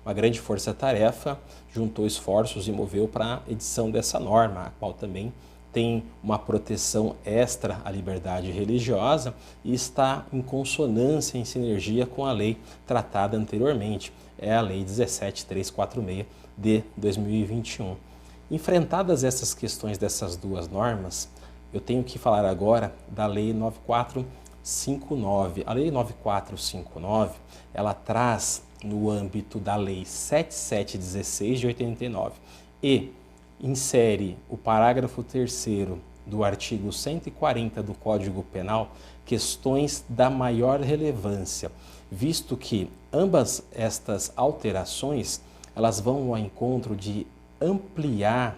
uma grande força-tarefa, juntou esforços e moveu para a edição dessa norma, a qual também tem uma proteção extra à liberdade religiosa e está em consonância, em sinergia com a lei tratada anteriormente, é a Lei 17346 de 2021. Enfrentadas essas questões dessas duas normas, eu tenho que falar agora da Lei 9459. A Lei 9459, ela traz no âmbito da Lei 7716 de 89 e insere o parágrafo 3º do artigo 140 do Código Penal questões da maior relevância, visto que ambas estas alterações elas vão ao encontro de ampliar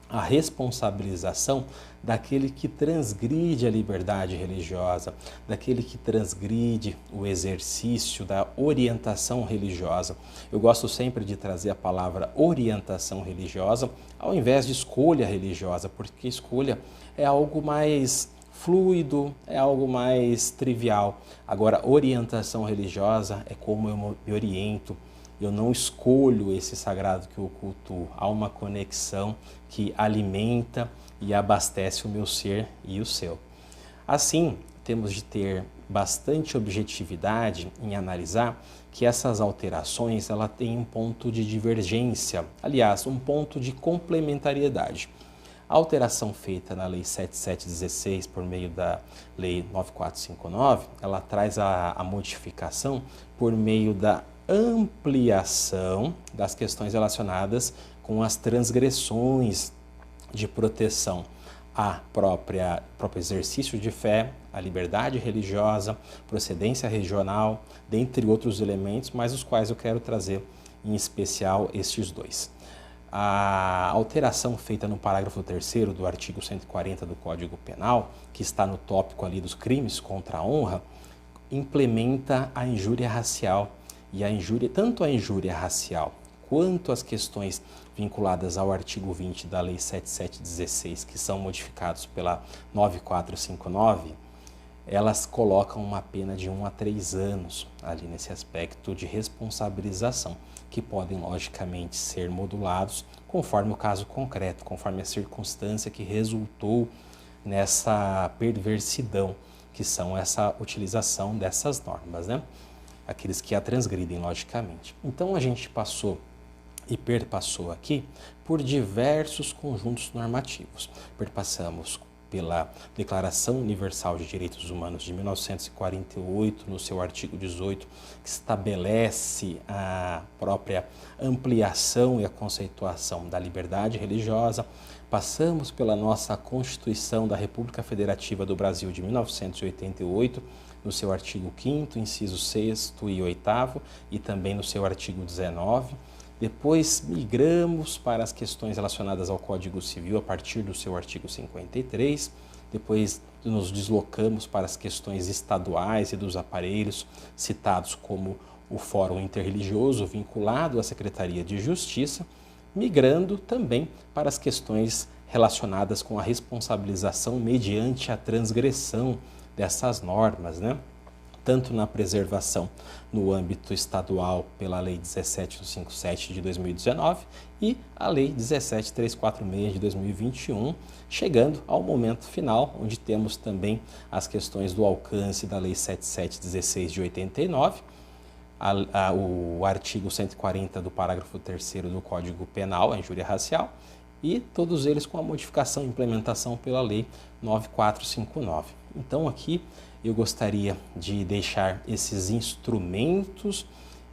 a responsabilização daquele que transgride a liberdade religiosa, daquele que transgride o exercício da orientação religiosa. Eu gosto sempre de trazer a palavra orientação religiosa ao invés de escolha religiosa, porque escolha é algo mais fluido, é algo mais trivial. Agora, orientação religiosa é como eu me oriento. Eu não escolho esse sagrado que eu cultuo. Há uma conexão que alimenta e abastece o meu ser e o seu. Assim, temos de ter bastante objetividade em analisar que essas alterações ela têm um ponto de divergência, aliás, um ponto de complementariedade. A alteração feita na Lei 7716 por meio da Lei 9459, ela traz a modificação por meio da ampliação das questões relacionadas com as transgressões de proteção à próprio exercício de fé, a liberdade religiosa, procedência regional, dentre outros elementos, mas os quais eu quero trazer em especial estes dois. A alteração feita no parágrafo 3º do artigo 140 do Código Penal, que está no tópico ali dos crimes contra a honra, implementa a injúria racial. E a injúria, tanto a injúria racial quanto as questões vinculadas ao artigo 20 da Lei 7716, que são modificados pela 9459, elas colocam uma pena de 1 a 3 anos ali nesse aspecto de responsabilização, que podem logicamente ser modulados conforme o caso concreto, conforme a circunstância que resultou nessa perversidão, que são essa utilização dessas normas, né? Aqueles que a transgridem, logicamente. Então, a gente passou e perpassou aqui por diversos conjuntos normativos. Perpassamos pela Declaração Universal de Direitos Humanos de 1948, no seu artigo 18, que estabelece a própria ampliação e a conceituação da liberdade religiosa. Passamos pela nossa Constituição da República Federativa do Brasil de 1988, no seu artigo 5º, inciso 6º e 8º, e também no seu artigo 19. Depois migramos para as questões relacionadas ao Código Civil a partir do seu artigo 53. Depois nos deslocamos para as questões estaduais e dos aparelhos citados como o Fórum Interreligioso vinculado à Secretaria de Justiça, migrando também para as questões relacionadas com a responsabilização mediante a transgressão dessas normas, né? Tanto na preservação no âmbito estadual pela Lei 17157 de 2019 e a Lei 17346 de 2021, chegando ao momento final, onde temos também as questões do alcance da Lei 7716 de 89, o artigo 140 do parágrafo 3º do Código Penal, a injúria racial, e todos eles com a modificação e implementação pela Lei 9459. Então aqui eu gostaria de deixar esses instrumentos,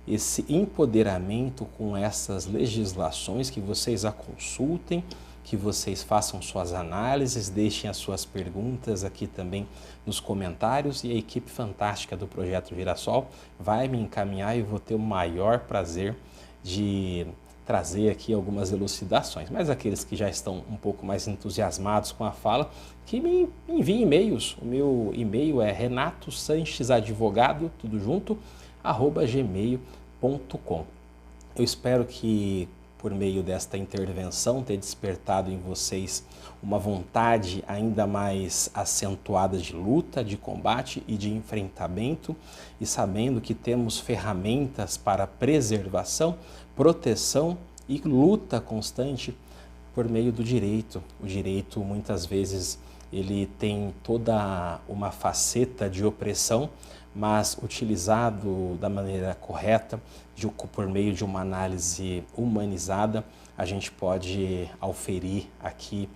esse empoderamento com essas legislações, que vocês a consultem, que vocês façam suas análises, deixem as suas perguntas aqui também nos comentários, e a equipe fantástica do Projeto Girassol vai me encaminhar e eu vou ter o maior prazer de trazer aqui algumas elucidações, mas aqueles que já estão um pouco mais entusiasmados com a fala, que me enviem e-mails. O meu e-mail é renatosanchesadvogado, tudo junto, @gmail.com. Eu espero que, por meio desta intervenção, ter despertado em vocês uma vontade ainda mais acentuada de luta, de combate e de enfrentamento, e sabendo que temos ferramentas para preservação, proteção e luta constante por meio do direito. O direito, muitas vezes, ele tem toda uma faceta de opressão, mas utilizado da maneira correta, por meio de uma análise humanizada, a gente pode auferir aqui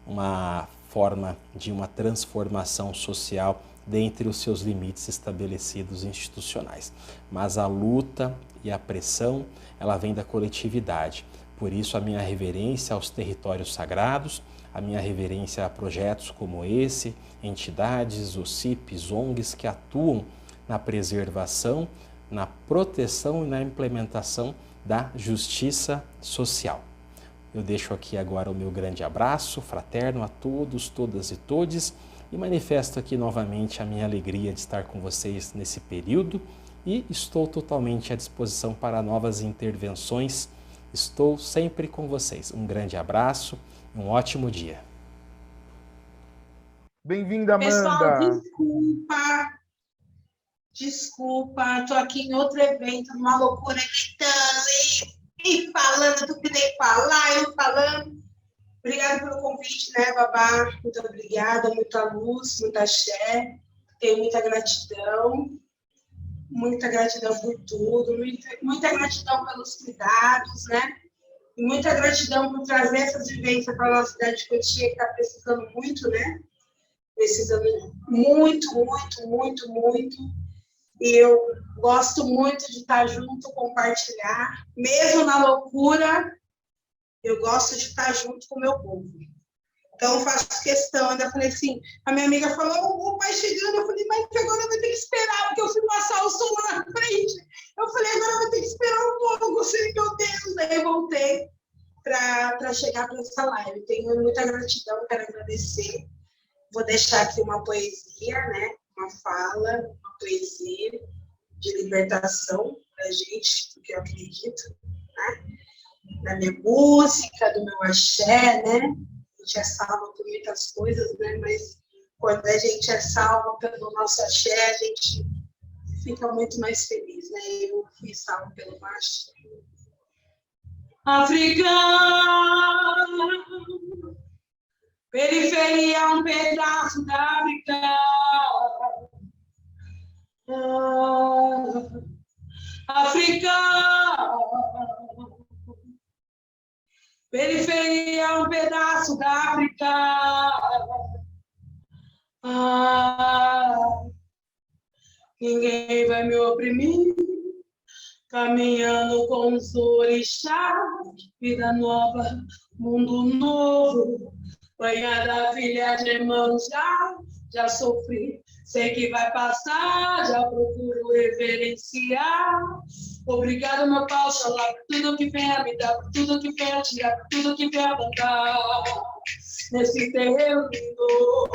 uma forma de uma transformação social dentre os seus limites estabelecidos institucionais. Mas a luta e a pressão, ela vem da coletividade. Por isso, a minha reverência aos territórios sagrados, a minha reverência a projetos como esse, entidades, OCIPs, ONGs que atuam na preservação, na proteção e na implementação da justiça social. Eu deixo aqui agora o meu grande abraço fraterno a todos, todas e todes e manifesto aqui novamente a minha alegria de estar com vocês nesse período e estou totalmente à disposição para novas intervenções. Estou sempre com vocês. Um grande abraço e um ótimo dia. Bem-vinda, Amanda. Pessoal, desculpa, estou aqui em outro evento, numa loucura, gritando e falando do que nem falar, eu falando. Obrigada pelo convite, né, Babá? Muito obrigada, muita luz, muita axé. Tenho muita gratidão por tudo, muita gratidão pelos cuidados, né? E muita gratidão por trazer essas vivências para a nossa cidade de Cotia, que está precisando muito, né? Precisando muito. E eu gosto muito de estar junto, compartilhar. Mesmo na loucura, eu gosto de estar junto com o meu povo. Então, eu faço questão. Ainda falei assim, a minha amiga falou, o pai chegando. Eu falei, mas agora vai ter que esperar, porque eu fui passar o som lá na frente. Eu falei, agora vai ter que esperar um pouco. Eu falei, meu Deus. Daí eu voltei para chegar para essa live. Tenho muita gratidão, quero agradecer. Vou deixar aqui uma poesia, né? Uma fala, uma poesia de libertação para a gente, porque eu acredito, né? Na minha música, do meu axé, né? A gente é salvo por muitas coisas, né? Mas quando a gente é salvo pelo nosso axé, a gente fica muito mais feliz, né? Eu fui salvo pelo axé. Africano, periferia é um pedaço da África. Africano, periferia é um pedaço da África. Ninguém vai me oprimir, caminhando com os orixás, vida nova, mundo novo, banhada, filha de mãos, já sofri, sei que vai passar, já procuro reverenciar. Obrigado, meu pai, Oxalá, por tudo que vem a me dar, por tudo que vem a tirar, por tudo que vem a mandar. Nesse terreiro lindo,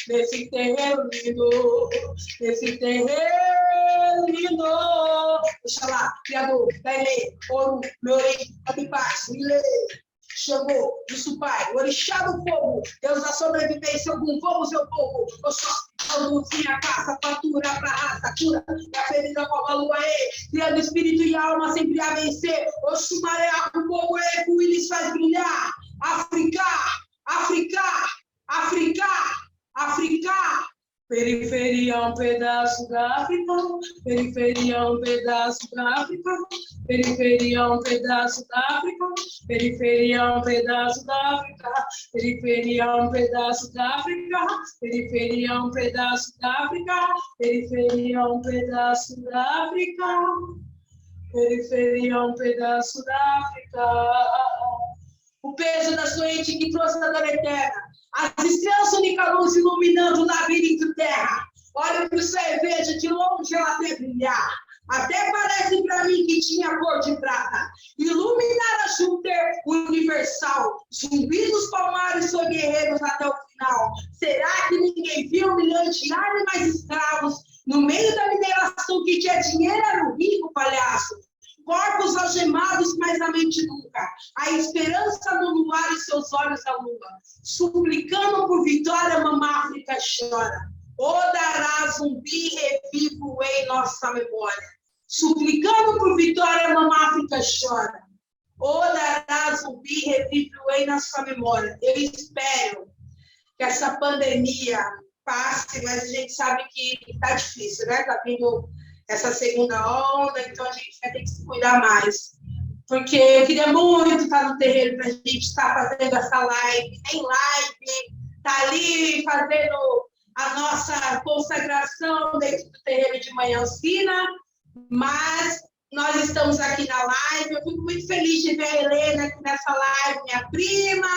nesse terreiro lindo, nesse terreiro lindo. Oxalá, Criador, Daile, Ouro, Meorei, Abipaz, Milê, Xangô, Jussupai, Orixá do Fogo, Deus da sobrevivência, algum fogo, seu povo. Oxalá, luzinha, caça, fatura pra raça, cura, da ferida com a lua, criando espírito e alma sempre a vencer. Oxumaré, o povo, o Willis faz brilhar. África, África, África, África. Periferia é um pedaço da África, periferia é um pedaço da África, periferia é um pedaço da África, periferia é um pedaço da África, periferia é um pedaço da África, periferia é um pedaço da África, periferia é um pedaço da África, periferia é um pedaço da África. O peso da doente que trouxe a dor eterna. As estrelas única luz iluminando o labirinto terra. Olha para o céu e veja, de longe ela até brilhar. Até parece para mim que tinha cor de prata. Iluminar a Júpiter universal. Zumbi dos palmares sou guerreiros até o final. Será que ninguém viu milhões de animais escravos no meio da mineração que tinha dinheiro era o rico palhaço? Corpos algemados, mas a mente nunca. A esperança no luar e seus olhos a lua. Suplicando por vitória, mamá África chora. Odará zumbi revivo em nossa memória. Suplicando por vitória, mamá África chora. Odará zumbi revivo em nossa memória. Eu espero que essa pandemia passe, mas a gente sabe que está difícil, né? Está vindo essa segunda onda, então a gente vai ter que se cuidar mais. porque eu queria muito estar no terreiro para a gente estar fazendo essa live, em live, estar ali fazendo a nossa consagração dentro do terreiro de Manhãozinha, mas nós estamos aqui na live. Eu fico muito feliz de ver a Helena aqui nessa live, minha prima,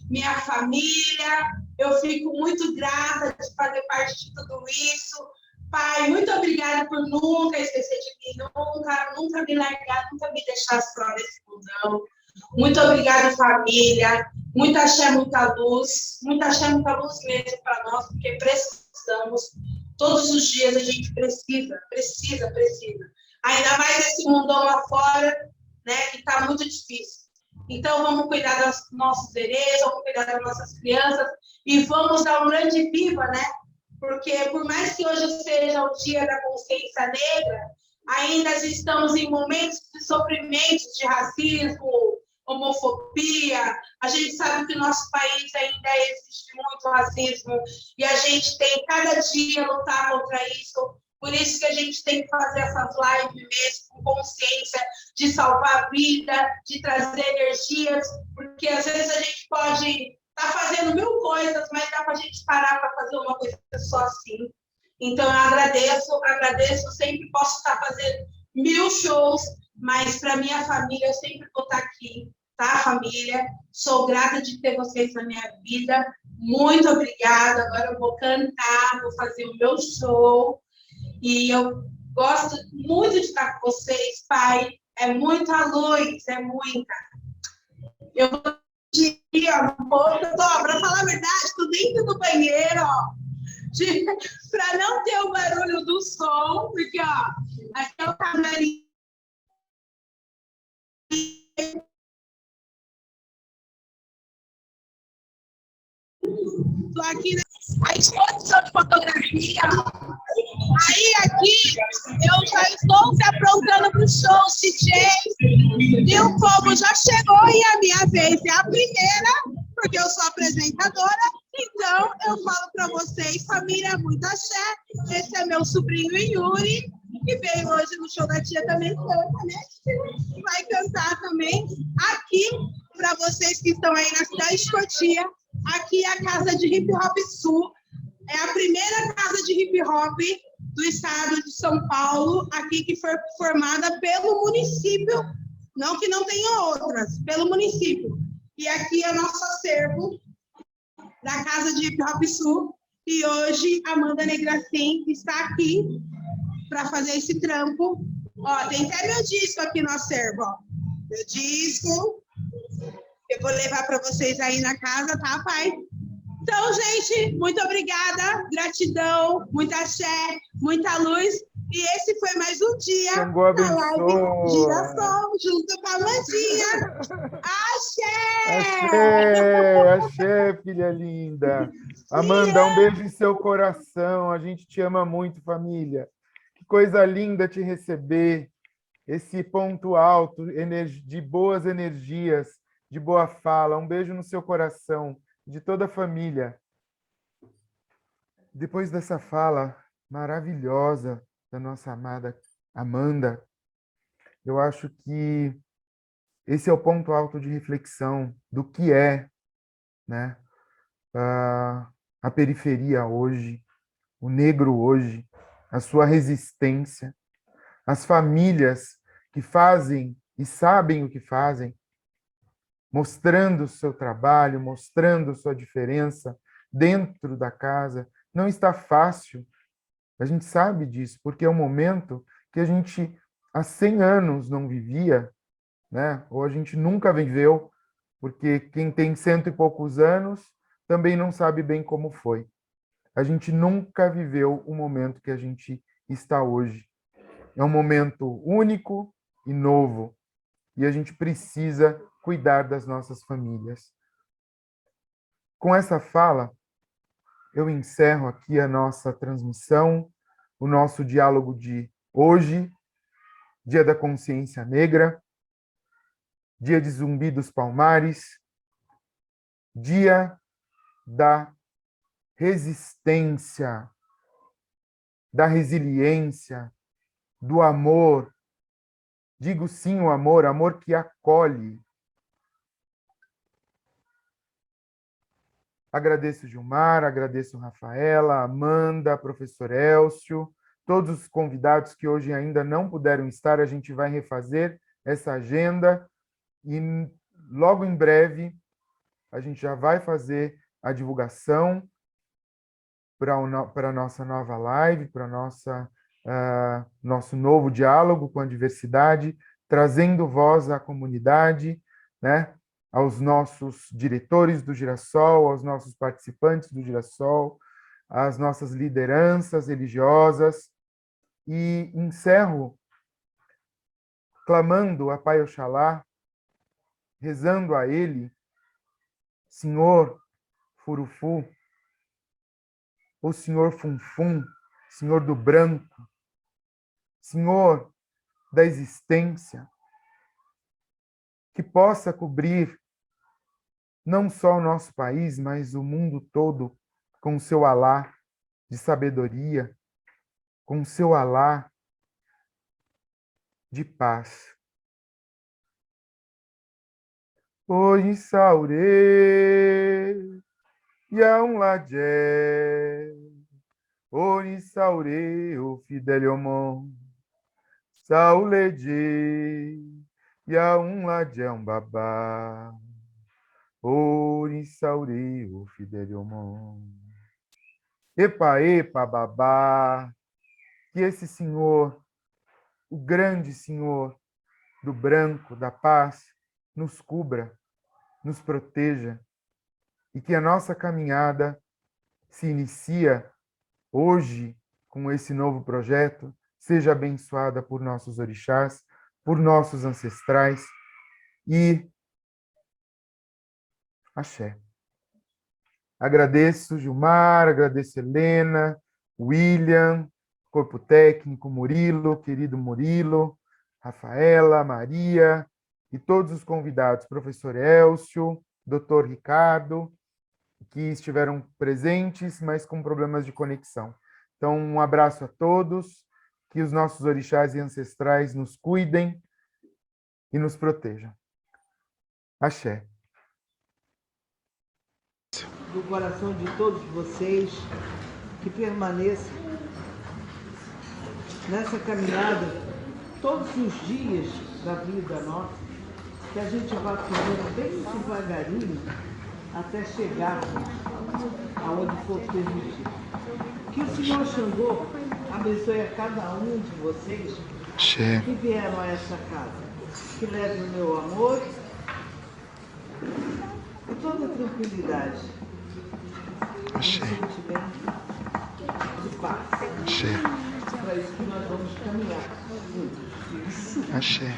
minha família. Eu fico muito grata de fazer parte de tudo isso. Pai, muito obrigada por nunca esquecer de mim, nunca me largar, nunca me deixar só nesse mundão. Muito obrigada, família. Muita axé, muita luz mesmo para nós, porque precisamos. Todos os dias a gente precisa. Ainda mais esse mundão lá fora, né, que está muito difícil. Então, vamos cuidar dos nossos herês, vamos cuidar das nossas crianças e vamos dar um grande viva, né? Porque, por mais que hoje seja o Dia da Consciência Negra, ainda estamos em momentos de sofrimento, de racismo, homofobia. A gente sabe que no nosso país ainda existe muito racismo e a gente tem cada dia lutar contra isso. Por isso que a gente tem que fazer essas lives mesmo com consciência de salvar a vida, de trazer energias, porque às vezes a gente pode estar fazendo mil coisas, mas dá para a gente parar para fazer uma coisa só assim. Então, eu agradeço, sempre posso estar fazendo 1000 shows, mas para minha família eu sempre vou estar aqui, tá, família? Sou grata de ter vocês na minha vida. Muito obrigada. Agora eu vou cantar, vou fazer o meu show. E eu gosto muito de estar com vocês, pai. É muita luz, é muita. Eu vou pedir, para falar a verdade, estou dentro do banheiro, ó, para não ter o barulho do som, porque, ó, aqui é o camarim. Estou aqui na exposição de fotografia. Aí, aqui, eu já estou se aprontando para os shows, DJs, e o povo já chegou e a minha vez é a primeira, porque eu sou apresentadora. Então, eu falo para vocês, família, muito axé. Esse é meu sobrinho Yuri, que veio hoje no show da tia, também canta, né? Vai cantar também. Aqui, para vocês que estão aí na cidade de Cotia, aqui é a Casa de Hip Hop Sul. É a primeira casa de hip hop do estado de São Paulo, aqui que foi formada pelo município, não que não tenha outras, pelo município. E aqui é o nosso acervo da Casa de Hip Hop Sul, e hoje Amanda Negracim está aqui para fazer esse trampo. Ó, tem até meu disco aqui no acervo, ó. Meu disco. Eu vou levar para vocês aí na casa, tá, pai? Então, gente, muito obrigada, gratidão, muita axé, muita luz. E esse foi mais um dia na live Girassol, junto com a Amandinha. Axé! Axé, axé, filha linda. Amanda, um beijo em seu coração. A gente te ama muito, família. Que coisa linda te receber. Esse ponto alto de boas energias, de boa fala. Um beijo no seu coração, de toda a família. Depois dessa fala maravilhosa da nossa amada Amanda, eu acho que esse é o ponto alto de reflexão do que é, né, a periferia hoje, o negro hoje, a sua resistência, as famílias que fazem e sabem o que fazem, mostrando o seu trabalho, mostrando sua diferença dentro da casa. Não está fácil, a gente sabe disso, porque é um momento que a gente há 100 anos não vivia, né? Ou a gente nunca viveu, porque quem tem 100 e poucos anos também não sabe bem como foi. A gente nunca viveu o momento que a gente está hoje. É um momento único e novo, e a gente precisa cuidar das nossas famílias. Com essa fala, eu encerro aqui a nossa transmissão, o nosso diálogo de hoje, Dia da Consciência Negra, Dia de Zumbi dos Palmares, Dia da resistência, da resiliência, do amor, Digo sim o amor, amor que acolhe. Agradeço Gilmar, agradeço Rafaela, Amanda, professor Elcio, todos os convidados que hoje ainda não puderam estar. A gente vai refazer essa agenda e logo em breve a gente já vai fazer a divulgação para a nossa nova live, para nosso novo diálogo com a diversidade, trazendo voz à comunidade, né? Aos nossos diretores do Girassol, aos nossos participantes do Girassol, às nossas lideranças religiosas. E encerro clamando a Pai Oxalá, rezando a Ele, Senhor Furufu, o Senhor Funfum, Senhor do branco, Senhor da existência, que possa cobrir não só o nosso país, mas o mundo todo com o seu Alá de sabedoria, com o seu Alá de paz. Oi, Saure, Yaum Ladje, Oi, Saure, o Fideliomon, Sauleje, Yaum Ladje, Babá. Ori Sauri, o Fideliomon. Epa, epa, babá. Que esse Senhor, o grande Senhor do branco, da paz, nos cubra, nos proteja e que a nossa caminhada se inicia hoje com esse novo projeto, seja abençoada por nossos orixás, por nossos ancestrais e Axé. Agradeço Gilmar, agradeço Helena, William, corpo técnico, Murilo, querido Murilo, Rafaela, Maria e todos os convidados, professor Elcio, doutor Ricardo, que estiveram presentes, mas com problemas de conexão. Então, um abraço a todos, que os nossos orixás e ancestrais nos cuidem e nos protejam. Axé. Do coração de todos vocês, que permaneçam nessa caminhada todos os dias da vida nossa, que a gente vá correndo bem devagarinho até chegar aonde for permitido. Que o Senhor Xangô abençoe a cada um de vocês que vieram a essa casa, que leve o meu amor e toda a tranquilidade. Axé. De paz. Axé. Para isso que nós vamos caminhar juntos. Axé.